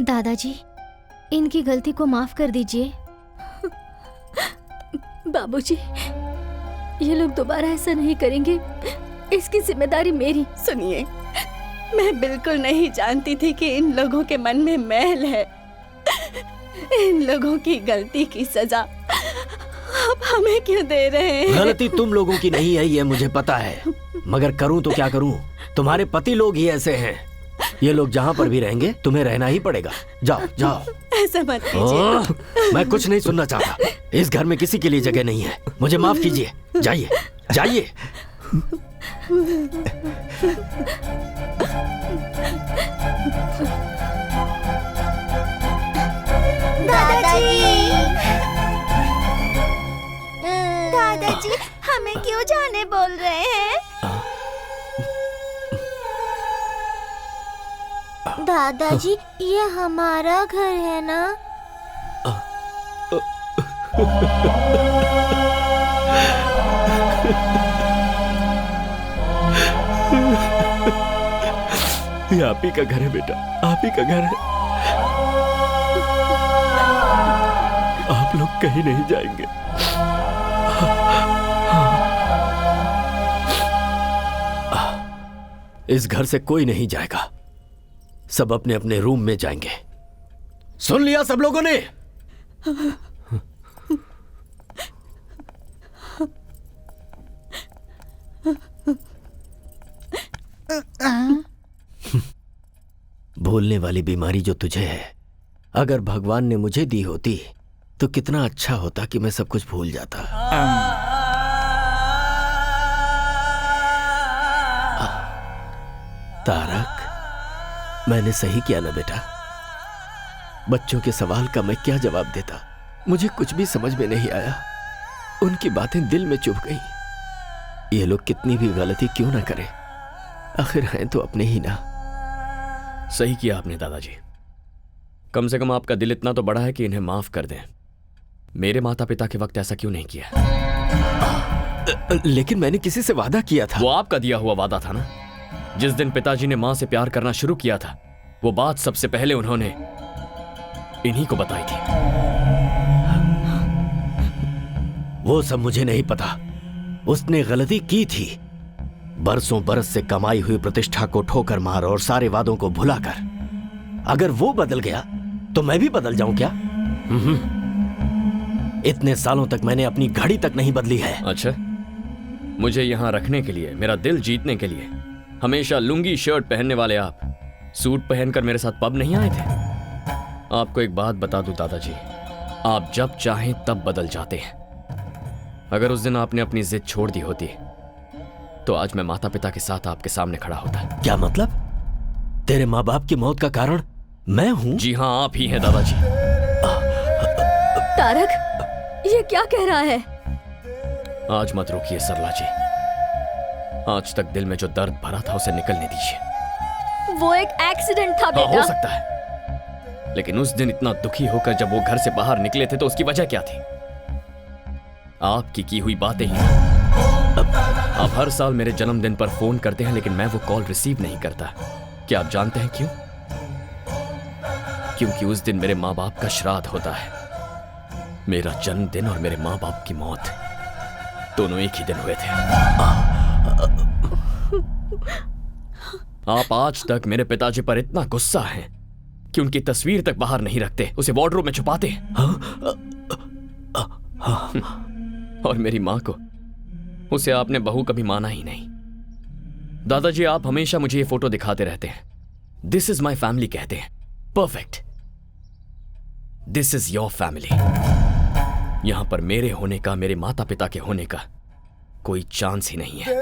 S1: दादाजी, इनकी गलती को माफ कर दीजिए।
S10: बाबूजी, ये लोग दोबारा ऐसा नहीं करेंगे, इसकी जिम्मेदारी मेरी।
S2: सुनिए, मैं बिल्कुल नहीं जानती थी कि इन लोगों के मन में मैल है। इन लोगों की गलती की सजा आप हमें क्यों दे रहे हैं?
S3: गलती तुम लोगों की नहीं है, ये मुझे पता है, मगर करूं तो क्या करूं? तुम्हारे पति लोग ही ऐसे हैं। ये लोग जहां पर भी रहेंगे तुम्हें रहना ही पड़ेगा। जाओ जाओ।
S2: ऐसा मत कीजिए।
S3: मैं कुछ नहीं सुनना चाहता। इस घर में किसी के लिए जगह नहीं है। मुझे माफ कीजिए। जाइए जाइए।
S7: दादाजी, हमें क्यों जाने बोल रहे हैं?
S10: दादाजी, ये हमारा घर है ना?
S3: ये आप ही का घर है बेटा, आप ही का घर है। आप लोग कहीं नहीं जाएंगे। इस घर से कोई नहीं जाएगा, सब अपने अपने रूम में जाएंगे। सुन लिया सब लोगों ने? भूलने वाली बीमारी जो तुझे है, अगर भगवान ने मुझे दी होती तो कितना अच्छा होता कि मैं सब कुछ भूल जाता। तारक, मैंने सही किया ना बेटा? बच्चों के सवाल का मैं क्या जवाब देता? मुझे कुछ भी समझ में नहीं आया। उनकी बातें दिल में चुभ गई। ये लोग कितनी भी गलती क्यों ना करें, आखिर हैं तो अपने ही ना।
S4: सही किया आपने दादाजी। कम से कम आपका दिल इतना तो बड़ा है कि इन्हें माफ कर दें। मेरे माता पिता के वक्त ऐसा क्यों नहीं किया?
S3: लेकिन मैंने किसी से वादा किया था।
S4: वो आपका दिया हुआ वादा था ना। जिस दिन पिताजी ने मां से प्यार करना शुरू किया था, वो बात सबसे पहले उन्होंने इन्हीं को बताई थी।
S3: वो सब मुझे नहीं पता। उसने गलती की थी। बरसों बरस से कमाई हुई प्रतिष्ठा को ठोकर मार और सारे वादों को भुलाकर। अगर वो बदल गया तो मैं भी बदल जाऊं क्या? इतने सालों तक मैंने अपनी घड़ी तक नहीं बदली है।
S4: अच्छा, मुझे यहां रखने के लिए, मेरा दिल जीतने के लिए हमेशा लुंगी शर्ट पहनने वाले आप सूट पहनकर मेरे साथ पब नहीं आए थे? आपको एक बात बता दूं दादाजी, आप जब चाहें तब बदल जाते हैं। अगर उस दिन आपने अपनी जिद छोड़ दी होती तो आज मैं माता पिता के साथ आपके सामने खड़ा होता।
S3: क्या मतलब? तेरे माँ बाप की मौत का कारण मैं हूं?
S4: जी हाँ, आप ही हैं दादाजी।
S7: तारक, ये क्या कह रहा है?
S4: आज मत रोकिए सरला जी। आज तक दिल में जो दर्द भरा था उसे निकलने दीजिए।
S7: वो एक एक्सीडेंट था बेटा।
S4: हो सकता है, लेकिन उस दिन इतना दुखी होकर जब वो घर से बाहर निकले थे तो उसकी वजह क्या थी? आपकी की हुई बातें ही। आप हर साल मेरे जन्मदिन पर फोन करते हैं, लेकिन मैं वो कॉल रिसीव नहीं करता। क्या आप जानते हैं क्यों? क्योंकि उस दिन मेरे माँ बाप का श्राद्ध होता है। मेरा जन्मदिन और मेरे माँ बाप की मौत दोनों एक ही दिन हुए थे। आप आज तक मेरे पिताजी पर इतना गुस्सा हैं कि उनकी तस्वीर तक बाहर नहीं रखते, उसे वार्डरोब में छुपाते हैं। और मेरी मां को, उसे आपने बहू कभी माना ही नहीं। दादाजी, आप हमेशा मुझे ये फोटो दिखाते रहते हैं। दिस इज माई फैमिली कहते हैं। Perfect, this is your family. यहां पर मेरे होने का, मेरे माता पिता के होने का कोई चांस ही नहीं है।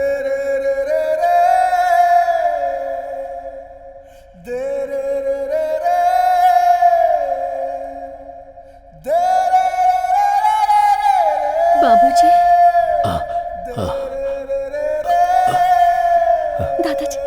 S2: बाबूजी, दादाजी,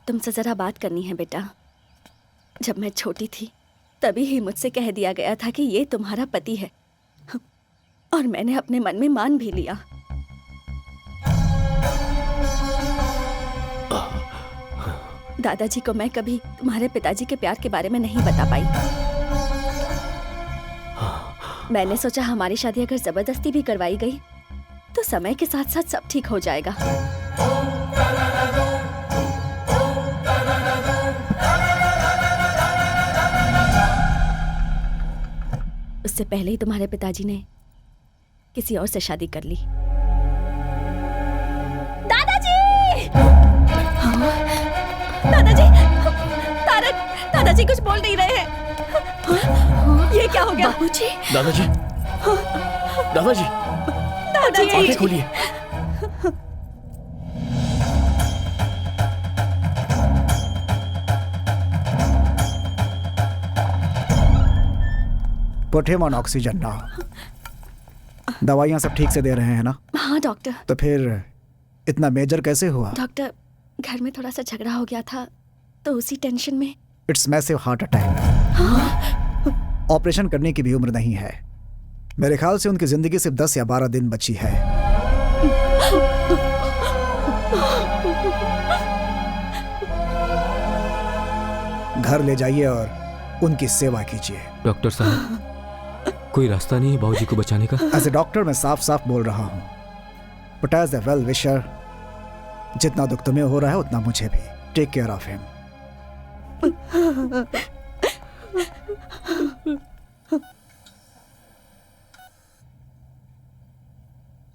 S7: तुमसे जरा बात करनी है बेटा। जब मैं छोटी थी तभी ही मुझसे कह दिया गया था कि ये तुम्हारा पति है, और मैंने अपने मन में मान भी लिया। दादाजी को मैं कभी तुम्हारे पिताजी के प्यार के बारे में नहीं बता पाई। मैंने सोचा हमारी शादी अगर जबरदस्ती भी करवाई गई तो समय के साथ साथ सब ठीक हो जाएगा। उससे पहले ही तुम्हारे पिताजी ने किसी और से शादी कर ली। दादाजी, तारक, दादाजी कुछ बोल नहीं रहे हैं। ये क्या हो गया? बाबूजी,
S4: दादाजी, दादाजी,
S7: दादाजी,
S4: आंखें खोलिए।
S13: Put him on oxygen now. दवाइयाँ सब ठीक से दे रहे हैं ना?
S7: हाँ डॉक्टर।
S13: तो फिर इतना मेजर कैसे हुआ?
S7: डॉक्टर, घर में थोड़ा सा झगड़ा हो गया था तो उसी टेंशन में।
S13: It's massive heart attack. Operation करने की भी उम्र नहीं है। मेरे ख्याल से उनकी जिंदगी सिर्फ 10 या 12 दिन बची है। घर ले जाइए और उनकी सेवा कीजिए।
S6: डॉक्टर साहब, कोई रास्ता नहीं है बाबूजी को बचाने का?
S13: एज ए डॉक्टर मैं साफ साफ बोल रहा हूँ, but as a well wisher, जितना दुख तुम्हें हो रहा है उतना मुझे भी। Take care of him.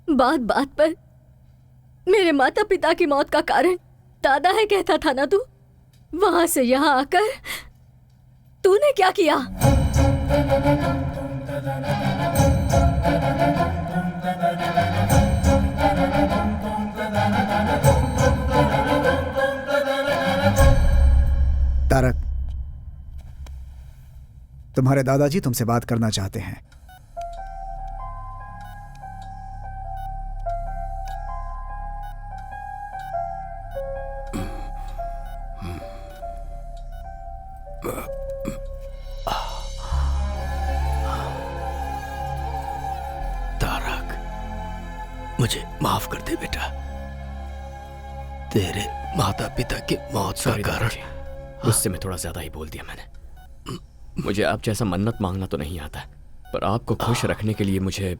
S10: बात बात पर मेरे माता पिता की मौत का कारण दादा है कहता था ना तू? वहां से यहां आकर तूने क्या किया?
S13: तारक, तुम्हारे दादाजी तुमसे बात करना चाहते हैं।
S3: तारक, मुझे माफ कर दे बेटा। तेरे माता पिता की मौत का कारण
S4: गुस्से में थोड़ा ज्यादा ही बोल दिया मैंने। मुझे आप जैसा मन्नत मांगना तो नहीं आता, पर आपको खुश रखने के लिए मुझे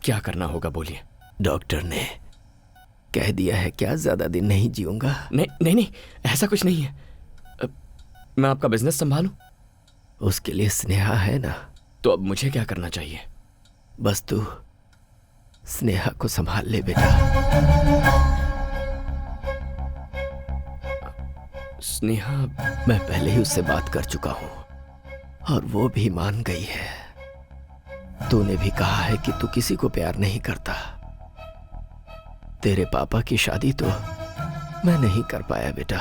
S4: क्या करना होगा बोलिए।
S3: डॉक्टर ने कह दिया है क्या ज्यादा दिन नहीं जीऊंगा?
S4: नहीं नहीं नहीं, ऐसा कुछ नहीं है। मैं आपका बिजनेस संभालूं?
S3: उसके लिए स्नेहा है ना।
S4: तो अब मुझे क्या करना चाहिए?
S3: बस तू स्नेहा को संभाल ले बेटा।
S4: स्नेहा?
S3: मैं पहले ही उससे बात कर चुका हूं और वो भी मान गई है। तूने भी कहा है कि तू किसी को प्यार नहीं करता। तेरे पापा की शादी तो मैं नहीं कर पाया बेटा,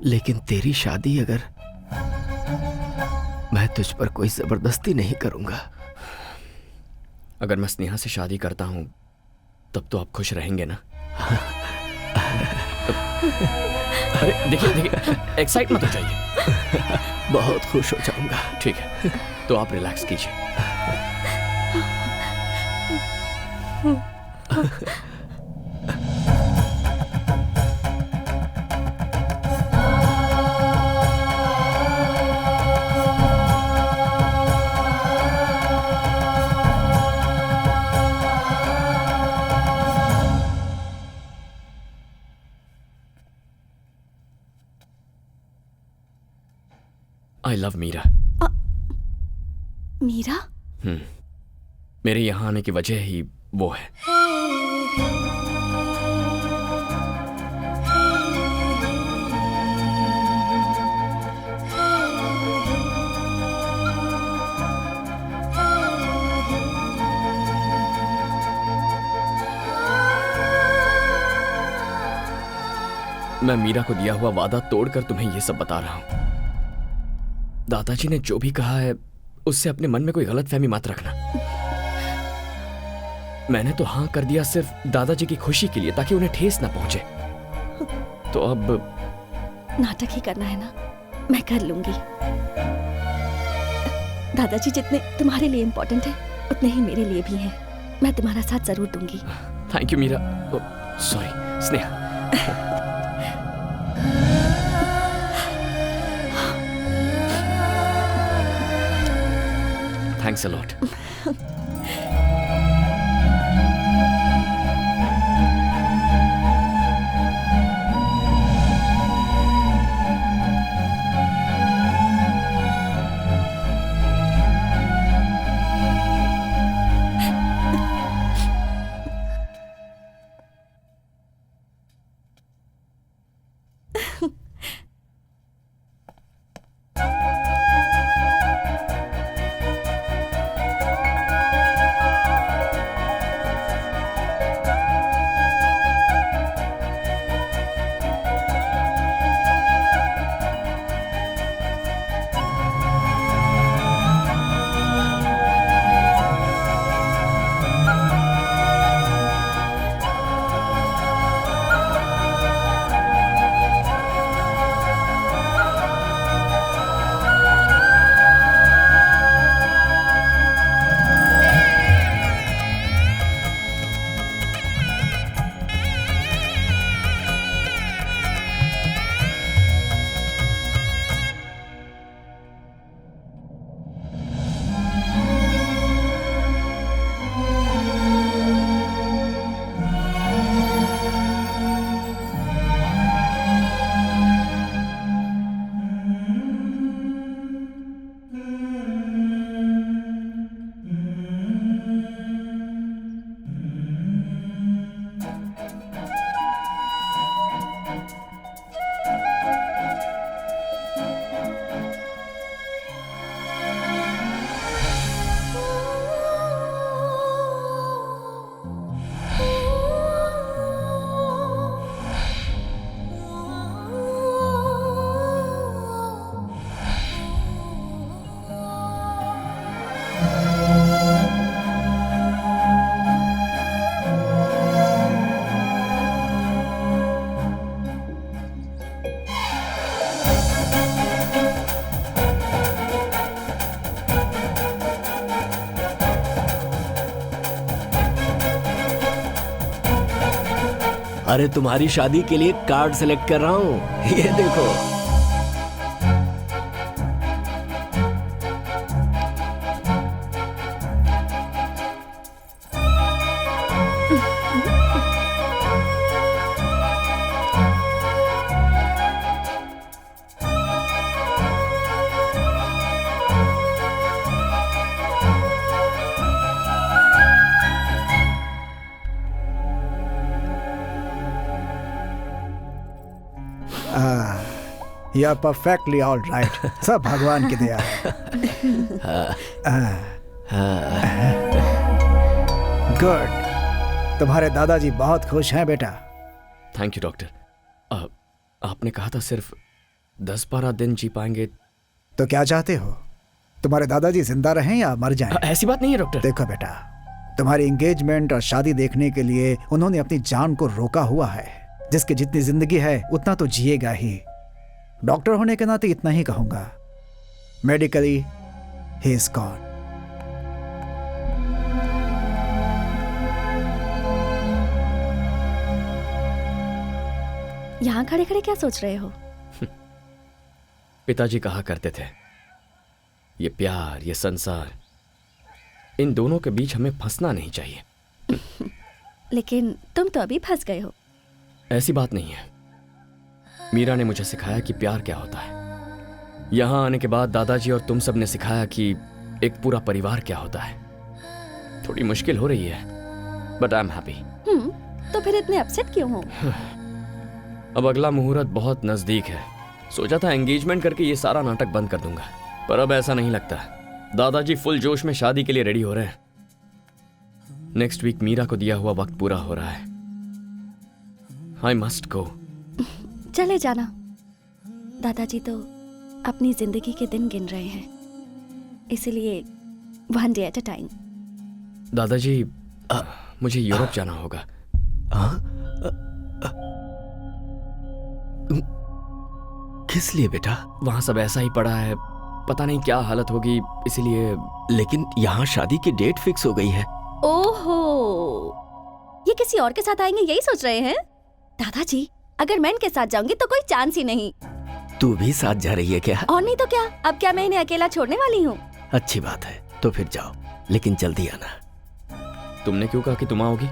S3: लेकिन तेरी शादी अगर मैं तुझ पर कोई जबरदस्ती नहीं करूंगा।
S4: अगर मैं स्नेहा से शादी करता हूं तब तो आप खुश रहेंगे ना? अरे देखिए देखिए, एक्साइट मत हो जाइए।
S3: बहुत खुश हो जाऊंगा।
S4: ठीक है, तो आप रिलैक्स कीजिए। I love Meera.
S7: मीरा?
S4: मेरे यहां आने की वजह ही वो है। मैं मीरा को दिया हुआ वादा तोड़कर तुम्हें यह सब बता रहा हूं। दादाजी ने जो भी कहा है उससे अपने मन में कोई गलतफहमी मत रखना। मैंने तो हां कर दिया सिर्फ दादाजी की खुशी के लिए, ताकि उन्हें ठेस ना पहुंचे। तो अब
S7: नाटक ही करना है ना? मैं कर लूंगी। दादाजी जितने तुम्हारे लिए इंपॉर्टेंट है उतने ही मेरे लिए भी हैं। मैं तुम्हारा साथ जरूर दूंगी।
S4: Thank you Meera. Sorry Sneha. Thanks a lot.
S3: अरे तुम्हारी शादी के लिए कार्ड सेलेक्ट कर रहा हूँ, ये देखो।
S13: You are perfectly all right. सब भगवान की दया है। गुड। तुम्हारे दादाजी बहुत खुश हैं बेटा।
S4: Thank you doctor. आपने कहा था सिर्फ 10-12 दिन जी पाएंगे।
S13: तो क्या चाहते हो, तुम्हारे दादाजी जिंदा रहें या मर जाएं?
S4: ऐसी बात नहीं है डॉक्टर।
S13: देखो बेटा, तुम्हारी एंगेजमेंट और शादी देखने के लिए उन्होंने अपनी जान को रोका हुआ है। जिसकी जितनी जिंदगी है उतना तो जिएगा ही। डॉक्टर होने के नाते इतना ही कहूंगा, मेडिकली ही इज गॉन।
S10: यहाँ खड़े खड़े क्या सोच रहे हो?
S4: पिताजी कहा करते थे, ये प्यार, ये संसार, इन दोनों के बीच हमें फंसना नहीं चाहिए।
S10: लेकिन तुम तो अभी फंस गए हो।
S4: ऐसी बात नहीं है। मीरा ने मुझे सिखाया कि प्यार क्या होता है। यहाँ आने के बाद दादाजी और तुम सब ने सिखाया कि एक पूरा परिवार क्या होता है। थोड़ी मुश्किल हो रही है, बट आई एम हैप्पी।
S10: तो फिर इतने अपसेट क्यों हो?
S4: अब अगला मुहूर्त बहुत नजदीक है। सोचा था एंगेजमेंट करके ये सारा नाटक बंद कर दूंगा, पर अब ऐसा नहीं लगता। दादाजी फुल जोश में शादी के लिए रेडी हो रहे हैं। नेक्स्ट वीक मीरा को दिया हुआ वक्त पूरा हो रहा है। I must go.
S10: चले जाना। दादाजी तो अपनी जिंदगी के दिन गिन रहे हैं, इसलिए one day at a time.
S4: दादाजी, मुझे यूरोप जाना होगा।
S3: किस लिए बेटा?
S4: वहां सब ऐसा ही पड़ा है, पता नहीं क्या हालत होगी, इसीलिए।
S3: लेकिन यहाँ शादी की डेट फिक्स हो गई है।
S10: ओहो, ये किसी और के साथ आएंगे यही सोच रहे हैं? दादाजी, अगर मैं इनके साथ जाऊंगी तो कोई चांस ही नहीं।
S3: तू भी साथ जा रही है क्या?
S10: और नहीं तो क्या, अब क्या मैं इन्हें अकेला छोड़ने वाली हूँ?
S3: अच्छी बात है, तो फिर जाओ, लेकिन जल्दी आना।
S4: तुमने क्यों कहा कि तुम आओगी?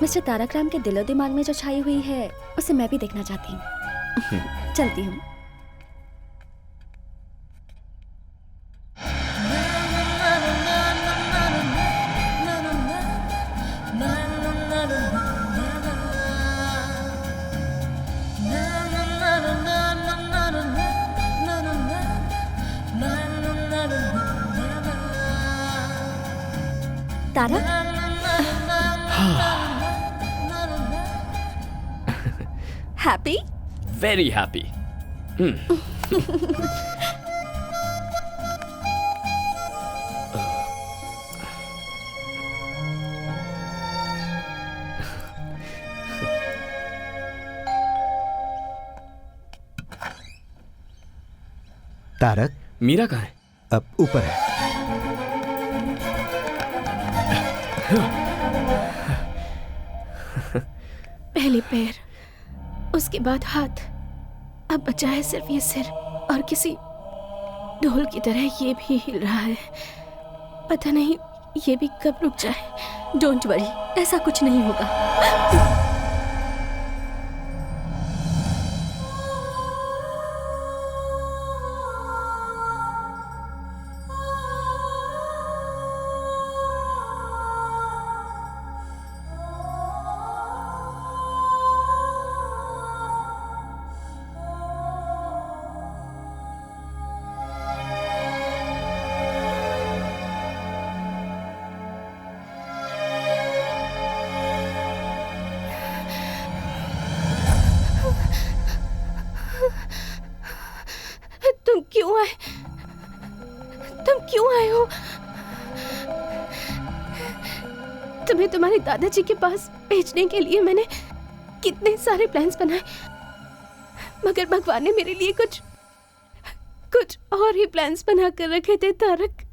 S10: मिस्टर तारक राम के दिलो दिमाग में जो छाई हुई है उसे मैं भी देखना चाहती हूँ। चलती हूँ। Tarak, happy?
S4: Very happy.
S5: Tarak,
S4: Meera कहाँ है?
S5: अब ऊपर है।
S2: पहले पैर, उसके बाद हाथ, अब बचा है सिर्फ ये सिर, और किसी ढोल की तरह ये भी हिल रहा है। पता नहीं ये भी कब रुक जाए।
S10: डोंट वरी, ऐसा कुछ नहीं होगा।
S2: तुम क्यों आए हो? तुम्हें तुम्हारे दादाजी के पास भेजने के लिए मैंने कितने सारे प्लान्स बनाए, मगर भगवान ने मेरे लिए कुछ और ही प्लान्स बना कर रखे थे तारक।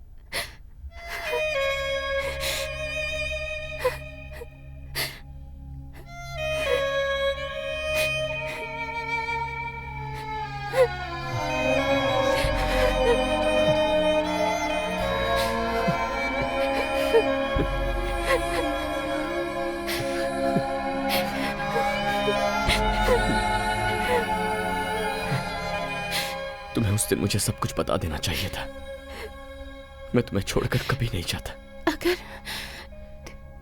S4: दिन मुझे सब कुछ बता देना चाहिए था। मैं तुम्हें छोड़कर कभी नहीं जाता।
S2: अगर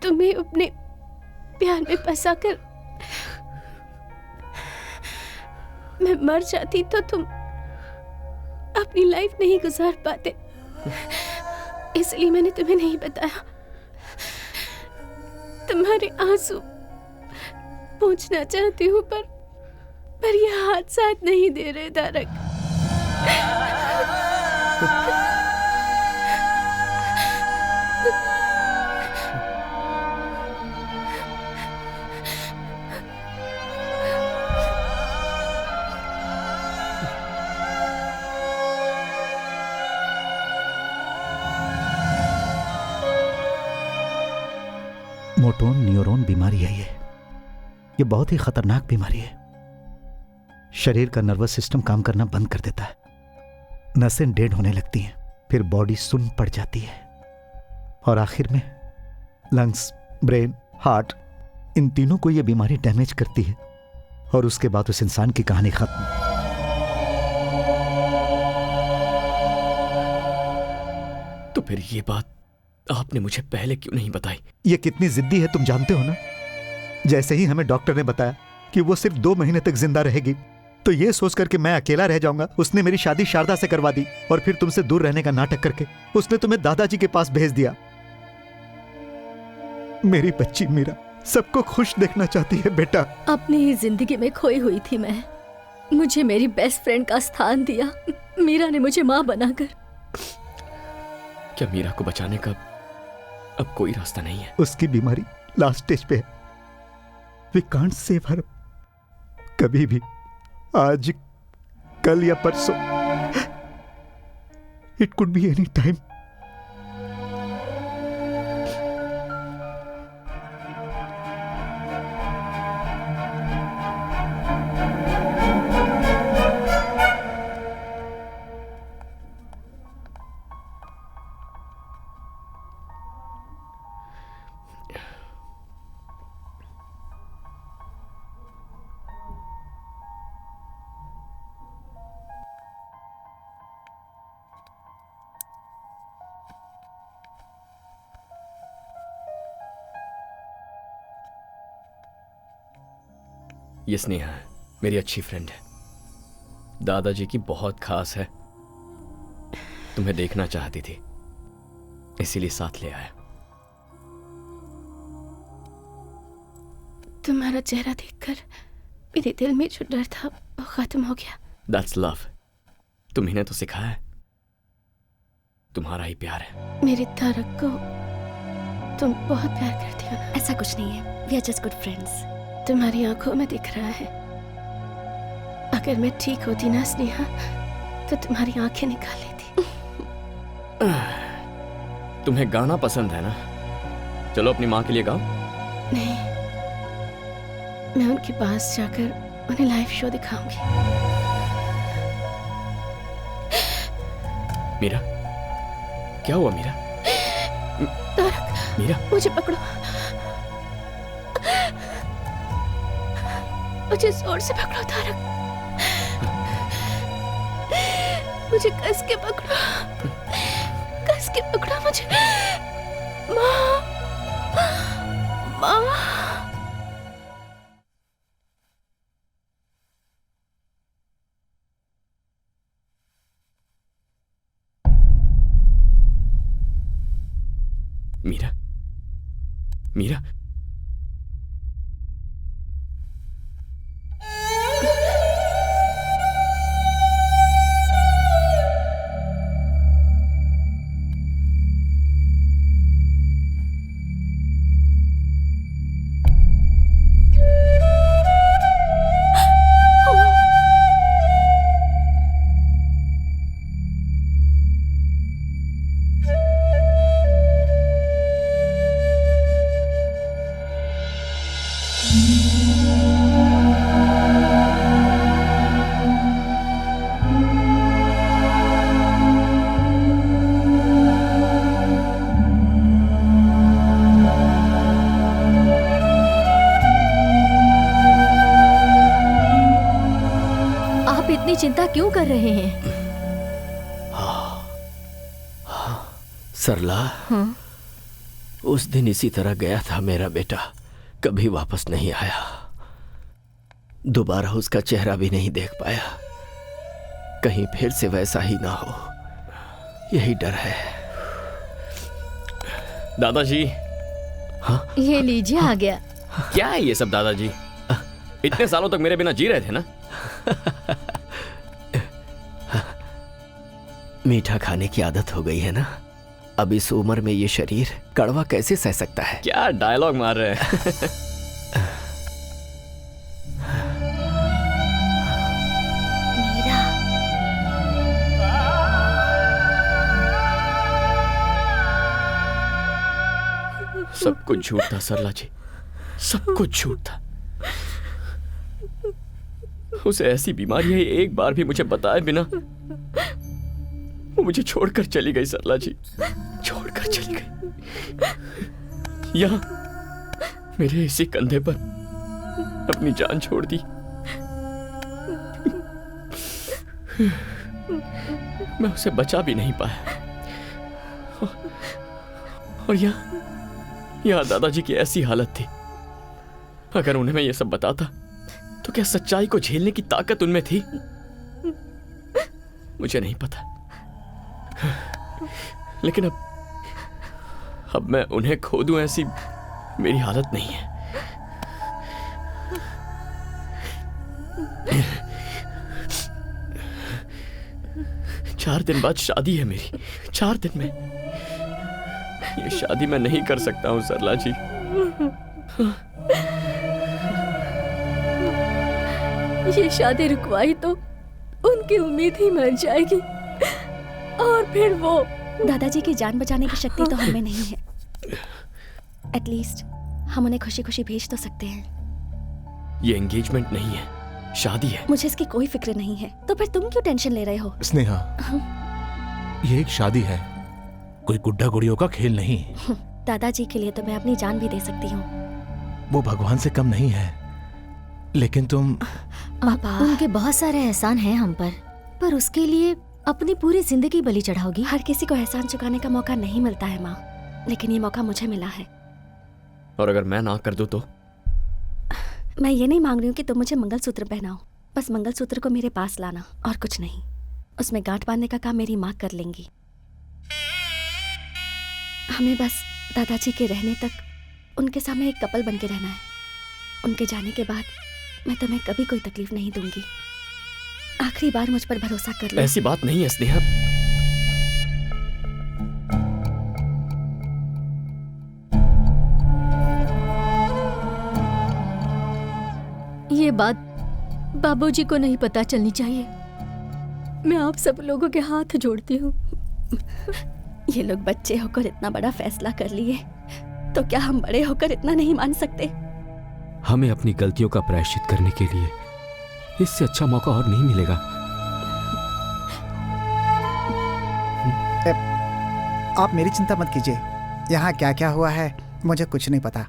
S2: तुम्हें अपने प्यार में फंसाकर मैं मर जाती तो तुम अपनी लाइफ नहीं गुजार पाते, इसलिए मैंने तुम्हें नहीं बताया। तुम्हारे आंसू पूछना चाहती हूँ पर ये हाथ साथ नहीं दे रहे तारक।
S5: मोटोन न्यूरॉन बीमारी है ये बहुत ही खतरनाक बीमारी है। शरीर का नर्वस सिस्टम काम करना बंद कर देता है, नसें डेड होने लगती हैं, फिर बॉडी सुन्न पड़ जाती है और आखिर में लंग्स, ब्रेन, हार्ट, इन तीनों को यह बीमारी डैमेज करती है और उसके बाद उस इंसान की कहानी खत्म।
S4: तो फिर ये बात आपने मुझे पहले क्यों नहीं बताई?
S5: ये कितनी जिद्दी है तुम जानते हो ना। जैसे ही हमें डॉक्टर ने बताया कि वो सिर्फ 2 महीने तक जिंदा रहेगी, तो ये सोचकर कि मैं अकेला रह जाऊंगा, उसने मेरी शादी शारदा से करवा दी और फिर तुमसे दूर रहने का नाटक करके उसने तुम्हें दादाजी के पास भेज दिया। मेरी बच्ची मीरा सबको खुश देखना चाहती है बेटा।
S10: अपनी ही जिंदगी में खोई हुई थी मैं, मुझे मेरी बेस्ट फ्रेंड का स्थान दिया। मीरा ने मुझे माँ बनाकर।
S4: क्या मीरा को बचाने का अब कोई रास्ता नहीं है?
S5: उसकी बीमारी लास्ट स्टेज पे है। We can't save her. कभी भी, आज, कल या परसों, it could be any time.
S4: ये स्नेहा है, मेरी अच्छी फ्रेंड है, दादाजी की बहुत खास है। तुम्हें देखना चाहती थी, इसीलिए साथ ले आया।
S2: तुम्हारा चेहरा देखकर मेरे दिल में जो डर था वो खत्म हो गया।
S4: That's love। तुम्ही ने तो सिखाया है, तुम्हारा ही प्यार है।
S2: मेरे तारक को तुम बहुत प्यार करती हो ना?
S10: ऐसा कुछ नहीं है, we are just good friends।
S2: तुम्हारी आंखों में दिख रहा है। अगर मैं ठीक होती ना स्नेहा, तो तुम्हारी आंखें निकाल लेती।
S4: तुम्हें गाना पसंद है ना? चलो अपनी माँ के लिए गाओ।
S2: नहीं, मैं उनके पास जाकर उन्हें लाइव शो दिखाऊंगी।
S4: मीरा, क्या हुआ मीरा?
S2: तारक,
S4: मीरा,
S2: मुझे पकड़ो, मुझे जोर से पकड़ो तारक, मुझे कस के पकड़ो, कस के पकड़ो मुझे। माँ, माँ।
S4: मीरा, मीरा,
S1: चिंता क्यों कर रहे हैं?
S3: सरला,
S1: हाँ?
S3: उस दिन इसी तरह गया था मेरा बेटा, कभी वापस नहीं आया। दोबारा उसका चेहरा भी नहीं देख पाया। कहीं फिर से वैसा ही ना हो, यही डर है।
S4: दादाजी।
S3: हाँ?
S1: ये लीजिए, आ गया।
S4: क्या है ये सब दादाजी? इतने सालों तक मेरे बिना जी रहे थे ना?
S3: मीठा खाने की आदत हो गई है ना, अब इस उम्र में ये शरीर कड़वा कैसे सह सकता है?
S4: क्या डायलॉग मार रहे हैं? सब कुछ झूठ था सरला जी, सब कुछ झूठ था। उसे ऐसी बीमारी है, एक बार भी मुझे बताए बिना वो मुझे छोड़कर चली गई। सरला जी छोड़कर चली गई, यहाँ मेरे इसी कंधे पर अपनी जान छोड़ दी। मैं उसे बचा भी नहीं पाया। और यहाँ दादाजी की ऐसी हालत थी, अगर उन्हें मैं ये सब बताता तो क्या सच्चाई को झेलने की ताकत उनमें थी? मुझे नहीं पता। लेकिन अब मैं उन्हें खो दूं, ऐसी मेरी हालत नहीं है। चार दिन बाद शादी है मेरी, 4 दिन में। ये शादी मैं नहीं कर सकता हूं सरला जी।
S10: ये शादी रुकवाई तो उनकी उम्मीद ही मर जाएगी, और फिर वो।
S2: दादाजी की जान बचाने की शक्ति तो हमें नहीं है। एटलीस्ट हम उन्हें खुशी खुशी भेज तो सकते हैं।
S4: ये एंगेजमेंट नहीं है, शादी है।
S2: मुझे इसकी कोई फिक्र नहीं है, तो फिर तुम क्यों टेंशन ले रहे हो?
S14: स्नेहा, ये एक शादी है, कोई गुड्डा गुड़ियों का खेल नहीं।
S2: दादाजी के लिए तो मैं अपनी जान भी दे सकती हूँ।
S14: वो भगवान से कम नहीं है, लेकिन तुम।
S1: उनके बहुत सारे एहसान हैं हम पर उसके लिए अपनी पूरी जिंदगी बलि चढ़ाओगी?
S2: हर किसी को एहसान चुकाने का मौका नहीं मिलता है माँ, लेकिन ये मौका मुझे मिला है।
S4: और अगर मैं ना कर दूं तो?
S2: मैं ये नहीं मांग रही हूँ कि तुम मुझे मंगलसूत्र पहनाओ, बस मंगलसूत्र को मेरे पास लाना और कुछ नहीं। उसमें गांठ बांधने का काम मेरी माँ कर लेंगी। हमें बस दादाजी के रहने तक उनके सामने एक कपल बन के रहना है। उनके जाने के बाद मैं तुम्हें कभी कोई तकलीफ नहीं दूंगी। आखिरी बार मुझ पर भरोसा कर लो।
S4: ऐसी बात नहीं है स्नेहा।
S10: ये बात बाबूजी को नहीं पता चलनी चाहिए। मैं आप सब लोगों के हाथ जोड़ती हूँ।
S2: ये लोग बच्चे होकर इतना बड़ा फैसला कर लिए, तो क्या हम बड़े होकर इतना नहीं मान सकते?
S6: हमें अपनी गलतियों का प्रायश्चित करने के लिए इससे अच्छा मौका और नहीं मिलेगा।
S13: आप मेरी चिंता मत कीजिए, यहाँ क्या क्या हुआ है मुझे कुछ नहीं पता।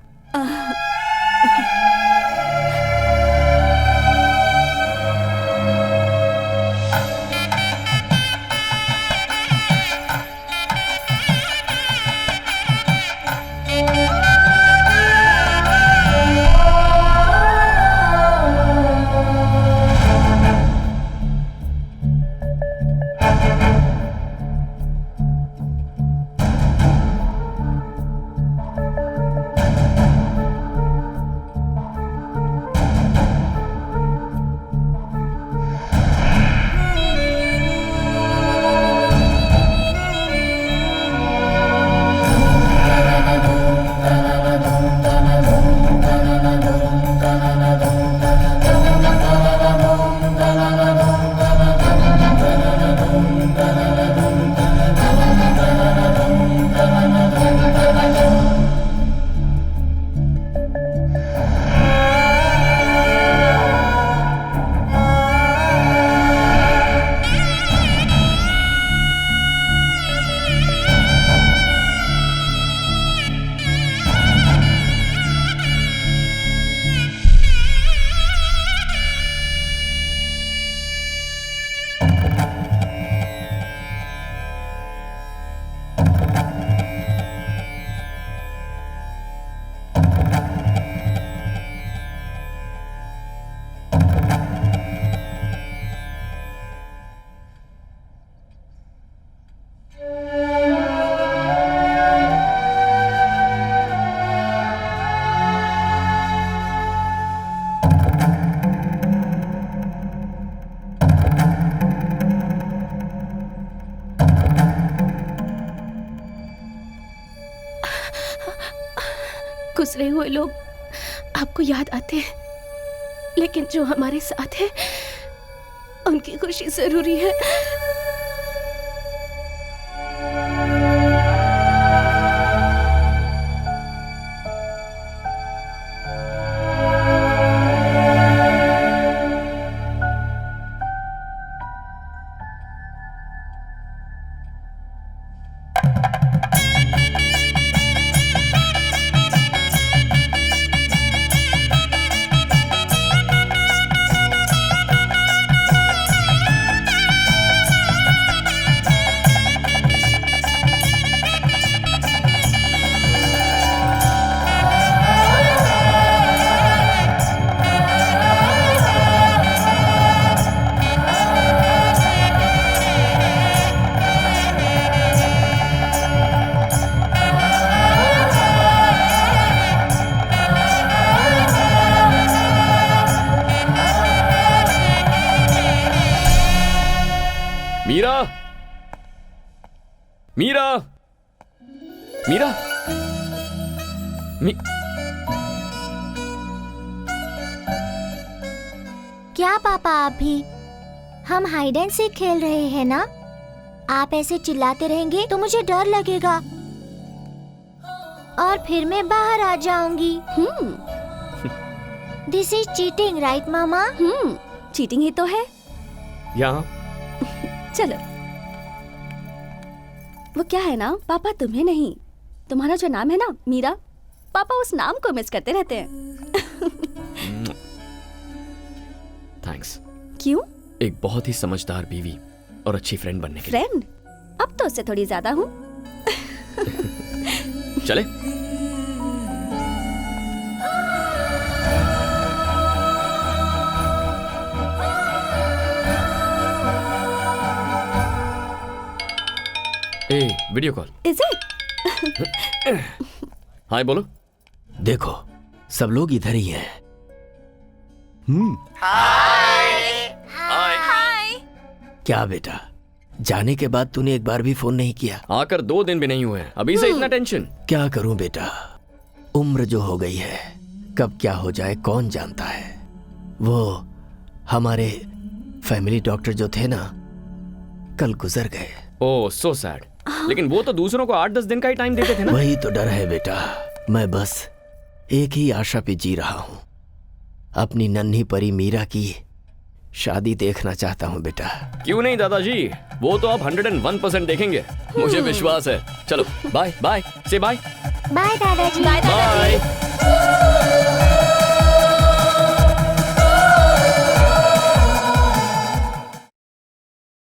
S2: गुजरे हुए लोग आपको याद आते हैं, लेकिन जो हमारे साथ है उनकी खुशी जरूरी है।
S4: मीरा, मीरा, मीरा,
S15: क्या पापा आप भी? हम हाइड एंड सीक खेल रहे हैं ना? आप ऐसे चिल्लाते रहेंगे तो मुझे डर लगेगा और फिर मैं बाहर आ जाऊंगी। दिस इज चीटिंग, राइट मामा?
S7: चीटिंग ही तो है।
S4: यहाँ
S7: चलो। वो क्या है ना, पापा तुम्हें नहीं, तुम्हारा जो नाम है ना मीरा, पापा उस नाम को मिस करते रहते हैं।
S4: थैंक्स।
S7: क्यों?
S4: एक बहुत ही समझदार बीवी और अच्छी फ्रेंड बनने के
S7: फ्रेंड? अब तो उससे थोड़ी ज्यादा हूँ।
S4: चले। Video call.
S7: Is it?
S4: Hi बोलो।
S3: देखो सब लोग इधर ही हैं।
S4: हाय।
S3: क्या बेटा, जाने के बाद तूने एक बार भी फोन नहीं किया?
S4: आकर 2 दिन भी नहीं हुए हैं, अभी से इतना टेंशन?
S3: क्या करूं बेटा, उम्र जो हो गई है, कब क्या हो जाए कौन जानता है। वो हमारे फैमिली डॉक्टर जो थे ना, कल गुजर गए।
S4: ओह सो सैड। लेकिन वो तो दूसरों को 8-10 दिन का ही टाइम देते थे ना।
S3: वही तो डर है बेटा, मैं बस एक ही आशा पे जी रहा हूं, अपनी नन्ही परी मीरा की शादी देखना चाहता हूं बेटा।
S4: क्यों नहीं दादाजी, वो तो आप 101% देखेंगे, मुझे विश्वास है। चलो बाय बाय, से बाय।
S15: बाय दादाजी।
S4: बाय।